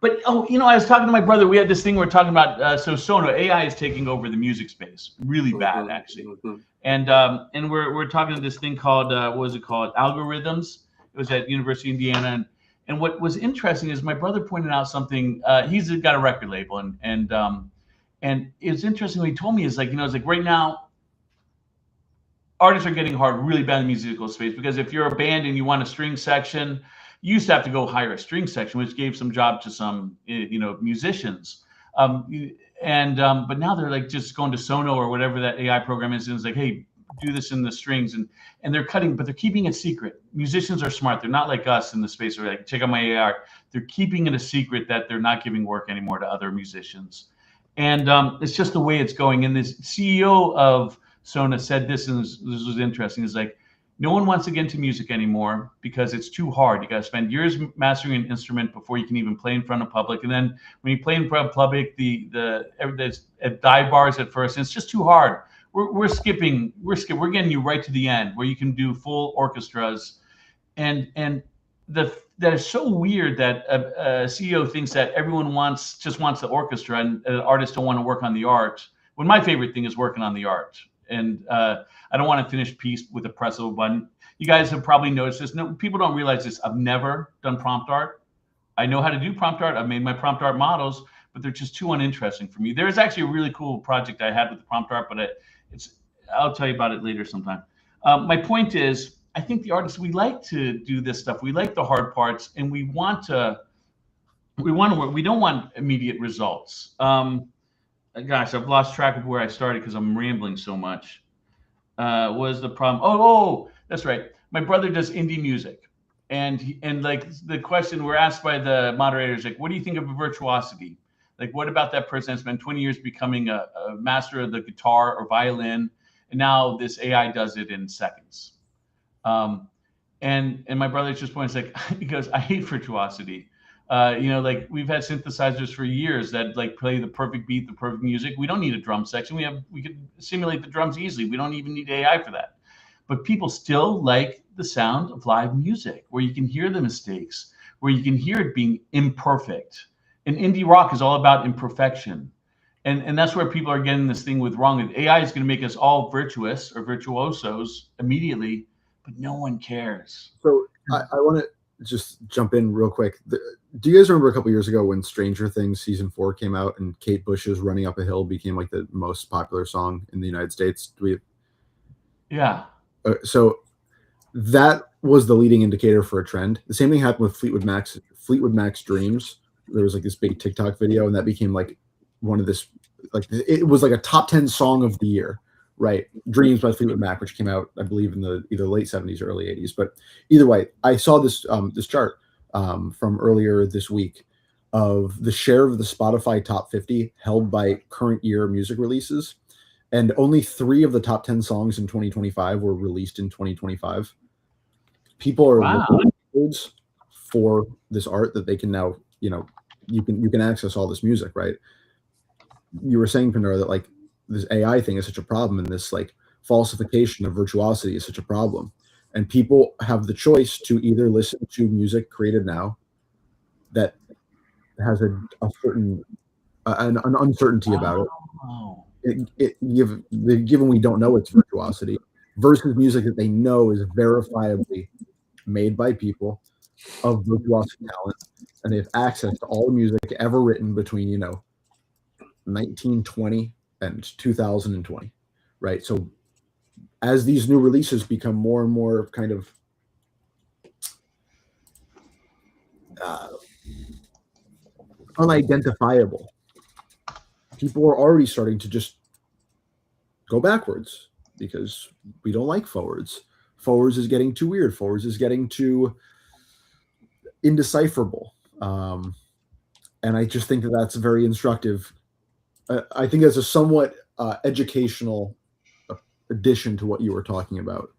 But, oh, you know, I was talking to my brother. We had this thing we're talking about. So Sono, AI is taking over the music space really bad, actually. And we're talking to this thing called, what was it called? Algorithms. It was at University of Indiana. And what was interesting is my brother pointed out something. He's got a record label. And it's interesting what he told me is like, you know, it's like right now, artists are getting hard really bad in the musical space, because if you're a band and you want a string section, you used to have to go hire a string section, which gave some job to some, you know, musicians. But now they're like just going to Sono or whatever that AI program is, and it's like, hey, do this in the strings, and they're cutting, but they're keeping it secret. Musicians are smart. They're not like us in the space where like, check out my AI. They're keeping it a secret that they're not giving work anymore to other musicians. And it's just the way it's going. And this CEO of Sona said this, and this was interesting. It's like, no one wants to get into music anymore because it's too hard. You got to spend years mastering an instrument before you can even play in front of public. And then when you play in front of public, there's dive bars at first, and it's just too hard. We're skipping. We're getting you right to the end where you can do full orchestras, and that is so weird that a CEO thinks that everyone just wants the orchestra, and artists don't want to work on the art. When my favorite thing is working on the art. And I don't want to finish piece with a press of a button. You guys have probably noticed this. No, people don't realize this. I've never done prompt art. I know how to do prompt art. I've made my prompt art models, but they're just too uninteresting for me. There is actually a really cool project I had with the prompt art, but I'll tell you about it later sometime. My point is, I think the artists, we like to do this stuff. We like the hard parts, and we want to work. We don't want immediate results. Gosh, I've lost track of where I started because I'm rambling so much. Was the problem? Oh, that's right. My brother does indie music, and like the question we're asked by the moderators, like, what do you think of virtuosity? Like, what about that person that spent 20 years becoming a master of the guitar or violin, and now this AI does it in seconds? And my brother just points like, he goes, I hate virtuosity. You know, like we've had synthesizers for years that like play the perfect beat, the perfect music. We don't need a drum section. We could simulate the drums easily. We don't even need AI for that. But people still like the sound of live music, where you can hear the mistakes, where you can hear it being imperfect. And indie rock is all about imperfection. And that's where people are getting this thing with wrong. AI is going to make us all virtuous or virtuosos immediately, but no one cares. So I want to just jump in real quick. do you guys remember a couple years ago when Stranger Things season 4 came out and Kate Bush's "Running Up a Hill" became like the most popular song in the United States? Yeah. So that was the leading indicator for a trend. The same thing happened with Fleetwood Mac's "Dreams." There was like this big TikTok video, and that became like one of this, like it was like a top 10 song of the year, right? "Dreams" by Fleetwood Mac, which came out, I believe, in the either late 70s or early 80s. But either way, I saw this chart from earlier this week of the share of the Spotify top 50 held by current year music releases, and only 3 of the top 10 songs in 2025 were released in 2025. People are looking for this art that they can now, you can access all this music, right? You were saying, Pandora, that like this AI thing is such a problem, and this like falsification of virtuosity is such a problem. And people have the choice to either listen to music created now that has a certain an uncertainty about it. Given we don't know its virtuosity, versus music that they know is verifiably made by people of virtuosic talent, and they have access to all the music ever written between 1920 and 2020, right? So as these new releases become more and more kind of unidentifiable, people are already starting to just go backwards because we don't like forwards. Forwards is getting too weird. Forwards is getting too indecipherable. And I just think that that's very instructive. I think that's a somewhat educational addition to what you were talking about.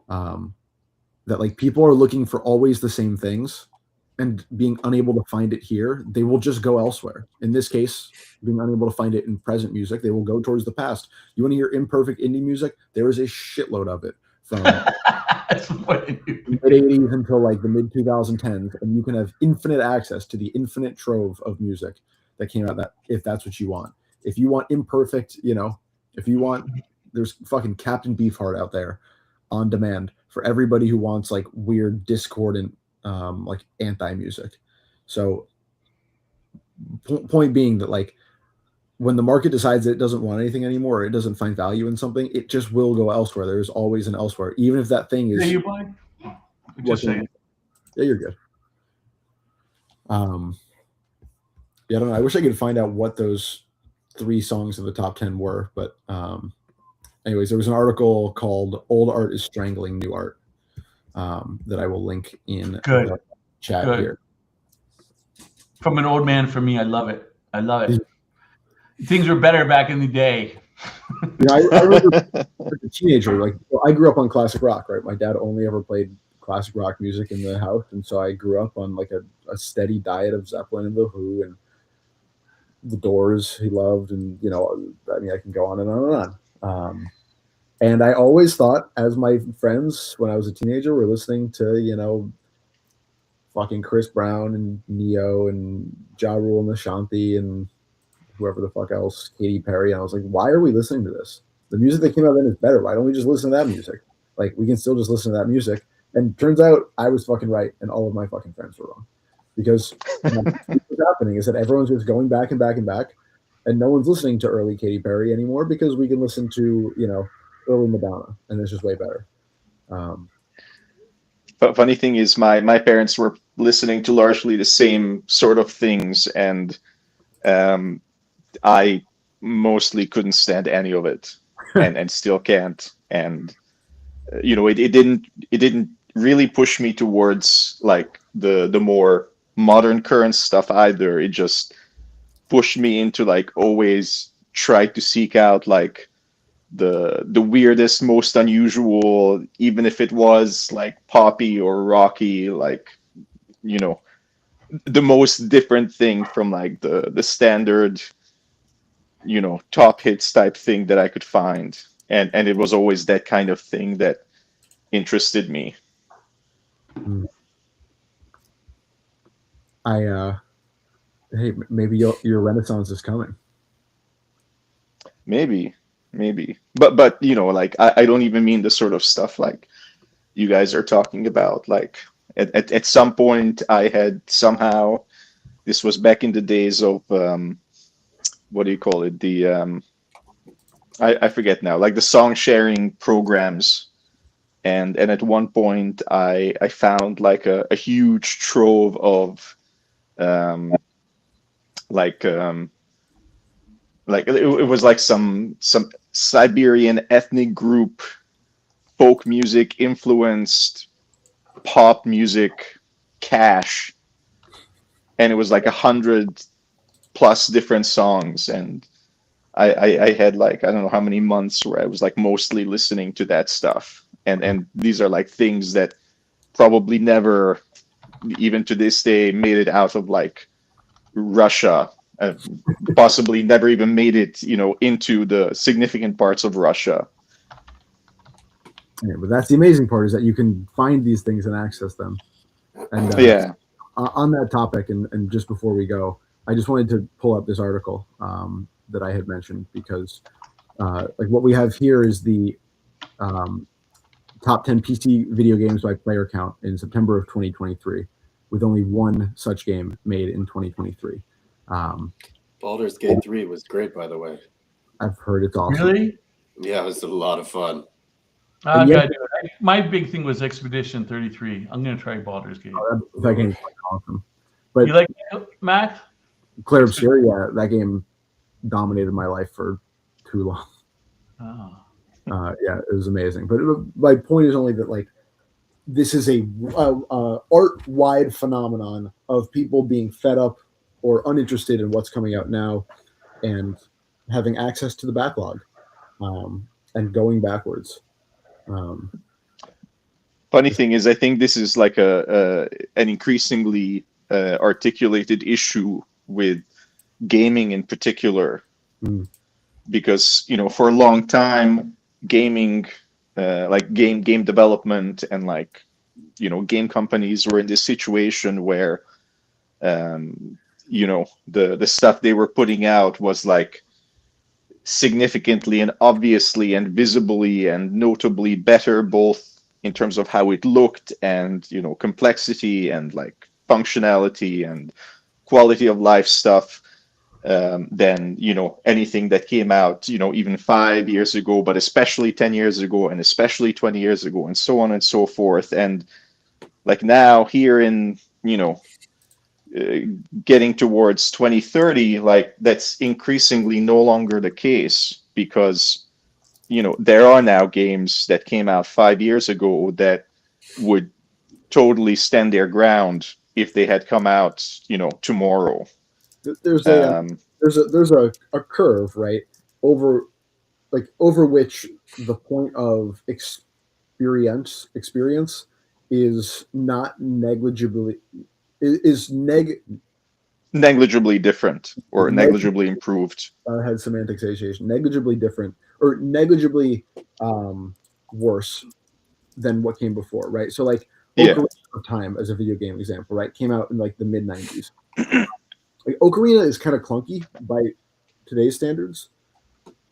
That like people are looking for always the same things, and being unable to find it here, they will just go elsewhere. In this case, being unable to find it in present music, they will go towards the past. You want to hear imperfect indie music? There is a shitload of it from mid-80s until like the mid-2010s, and you can have infinite access to the infinite trove of music that came out, that if that's what you want. If you want imperfect, if you want, there's fucking Captain Beefheart out there on demand for everybody who wants like weird discordant like anti-music. So point being that like when the market decides it doesn't want anything anymore, or it doesn't find value in something, it just will go elsewhere. There's always an elsewhere, even if that thing is just saying. Yeah, you're good. Yeah, I don't know. I wish I could find out what those 3 songs in the top 10 were, but anyways, there was an article called "Old Art is Strangling New Art" that I will link in the chat here. From an old man, for me, I love it. I love it. Things were better back in the day. I remember as a teenager, like I grew up on classic rock, right? My dad only ever played classic rock music in the house, and so I grew up on like a steady diet of Zeppelin and The Who and The Doors he loved, and I mean I can go on and on and on. And I always thought, as my friends when I was a teenager were listening to fucking Chris Brown and Neo and Ja Rule and Ashanti and whoever the fuck else, Katy Perry, and I was like, why are we listening to this? The music that came out then is better. Why don't we just listen to that music? Like, we can still just listen to that music. And turns out I was fucking right, and all of my fucking friends were wrong. Because what's happening is that everyone's just going back and back and back, and no one's listening to early Katy Perry anymore because we can listen to, early Madonna, and it's just way better. But funny thing is, my parents were listening to largely the same sort of things, and I mostly couldn't stand any of it, and still can't. And it didn't really push me towards like the more modern current stuff either. It just pushed me into like always try to seek out like the weirdest, most unusual, even if it was like poppy or rocky, like the most different thing from like the standard top hits type thing that I could find, and it was always that kind of thing that interested me. Hey, maybe your renaissance is coming. Maybe, but like I don't even mean the sort of stuff like you guys are talking about, like at some point I had somehow, this was back in the days of what do you call it, the I forget now, like the song sharing programs. And at one point I found like a huge trove of um, like it was like some Siberian ethnic group folk music influenced pop music cache, and it was like 100+ different songs, and I had like I don't know how many months where I was like mostly listening to that stuff, and these are like things that probably never, even to this day, made it out of like Russia, possibly never even made it, into the significant parts of Russia. Yeah, but that's the amazing part, is that you can find these things and access them. And Yeah. on that topic, and just before we go, I just wanted to pull up this article that I had mentioned, because like what we have here is the top 10 PC video games by player count in September of 2023, with only one such game made in 2023. Baldur's Gate 3 was great, by the way. I've heard it's awesome. Really? Yeah, it was a lot of fun. I Yeah. gotta do it. My big thing was Expedition 33. I'm gonna try Baldur's Gate. That game's quite awesome. But You like it, Matt? Claire Obscura, yeah, that game dominated my life for too long. Oh. Yeah, it was amazing. But my point is only that, like, this is a art-wide phenomenon of people being fed up or uninterested in what's coming out now, and having access to the backlog, and going backwards. Funny thing is, I think this is like an increasingly articulated issue with gaming in particular, because for a long time, gaming, like game development, and like game companies were in this situation where the stuff they were putting out was like significantly and obviously and visibly and notably better, both in terms of how it looked and complexity and like functionality and quality of life stuff, than anything that came out even 5 years ago, but especially 10 years ago, and especially 20 years ago, and so on and so forth. And like now, here in getting towards 2030, like that's increasingly no longer the case, because there are now games that came out 5 years ago that would totally stand their ground if they had come out tomorrow. There's a curve, right, over which the point of experience is not negligibly negligibly different, or negligibly improved. Had semantic satiation. Negligibly different, or negligibly worse than what came before, right? So like Ocarina of Time, as a video game example, right, came out in like the mid 90s. Like Ocarina is kind of clunky by today's standards,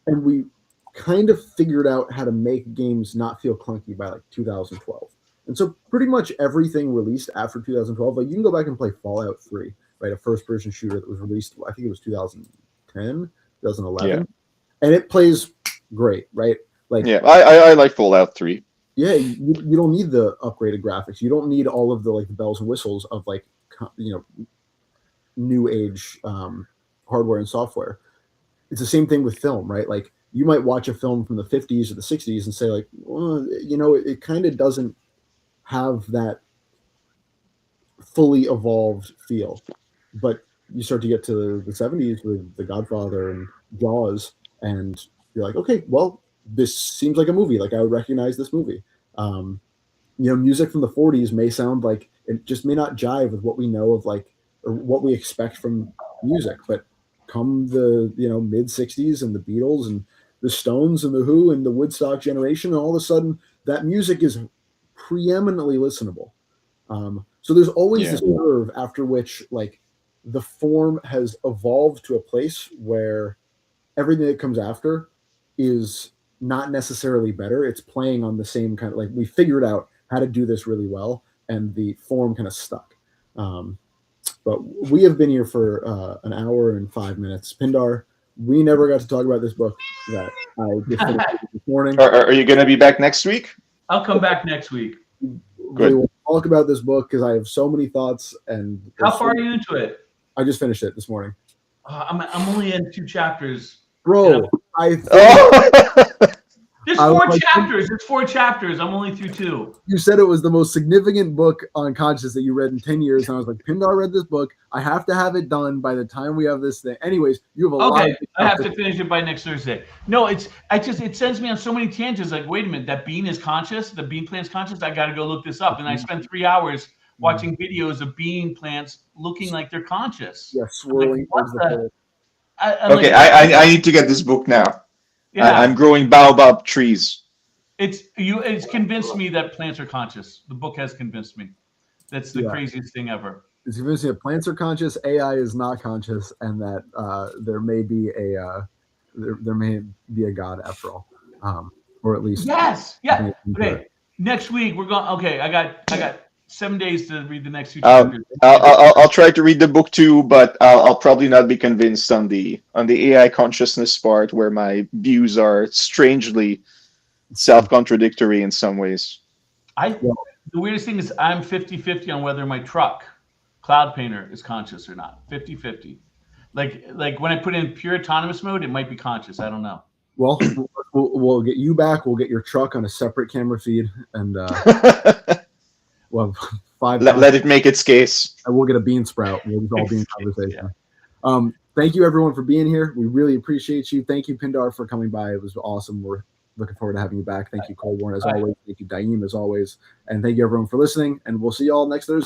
and we kind of figured out how to make games not feel clunky by like 2012. And so pretty much everything released after 2012, like you can go back and play Fallout 3, right, a first-person shooter that was released, I think it was 2010, 2011, and it plays great, right? Like, yeah, I like Fallout 3. Yeah, you don't need the upgraded graphics. You don't need all of the like the bells and whistles of like new age hardware and software. It's the same thing with film, right? Like you might watch a film from the 50s or the 60s and say like, well, it kind of doesn't have that fully evolved feel. But you start to get to the 70s with The Godfather and Jaws, and you're like, okay, well, this seems like a movie. Like I would recognize this movie. Music from the 40s may sound like it just may not jive with what we know of like, or what we expect from music. But come the mid 60s and the Beatles and the Stones and the Who and the Woodstock generation, and all of a sudden that music is preeminently listenable. So there's always this curve after which like the form has evolved to a place where everything that comes after is not necessarily better. It's playing on the same kind of, like, we figured out how to do this really well, and the form kind of stuck. But we have been here for an hour and 5 minutes. Pindar, we never got to talk about this book that I just finished this morning. Are you going to be back next week? I'll come back next week. Good. We will talk about this book because I have so many thoughts. And how far are you into it? I just finished it this morning. I'm only in 2 chapters. Bro, There's 4 chapters. It's 4 chapters. I'm only through 2. You said it was the most significant book on consciousness that you read in 10 years. And I was like, Pindar read this book. I have to have it done by the time we have this thing. Anyways, you have a lot. Okay, I have to finish it by next Thursday. No, it sends me on so many tangents. Like, wait a minute, that bean is conscious. The bean plant's conscious. I got to go look this up. And I spent 3 hours watching videos of bean plants looking like they're conscious. Yeah, swirling. Like, I need to get this book now. Yeah. I'm growing baobab trees. It's convinced me that plants are conscious. The book has convinced me. That's the craziest thing ever. It's convinced me that plants are conscious, AI is not conscious, and that there may be a God after all, or at least Yeah. Okay. Next week we're going. Okay, I got 7 days to read the next 2 chapters. I'll try to read the book too, but I'll probably not be convinced on the AI consciousness part, where my views are strangely self-contradictory in some ways. The weirdest thing is I'm 50-50 on whether my truck, Cloud Painter, is conscious or not. 50-50. Like when I put in pure autonomous mode, it might be conscious. I don't know. Well, we'll get you back. We'll get your truck on a separate camera feed, and we'll have 5. Let it make its case. And we'll get a bean sprout. We'll just all be in conversation. Yeah. Thank you, everyone, for being here. We really appreciate you. Thank you, Pindar, for coming by. It was awesome. We're looking forward to having you back. Thank you, Colborne, as always. Thank you, Daim, as always. And thank you, everyone, for listening. And we'll see you all next Thursday.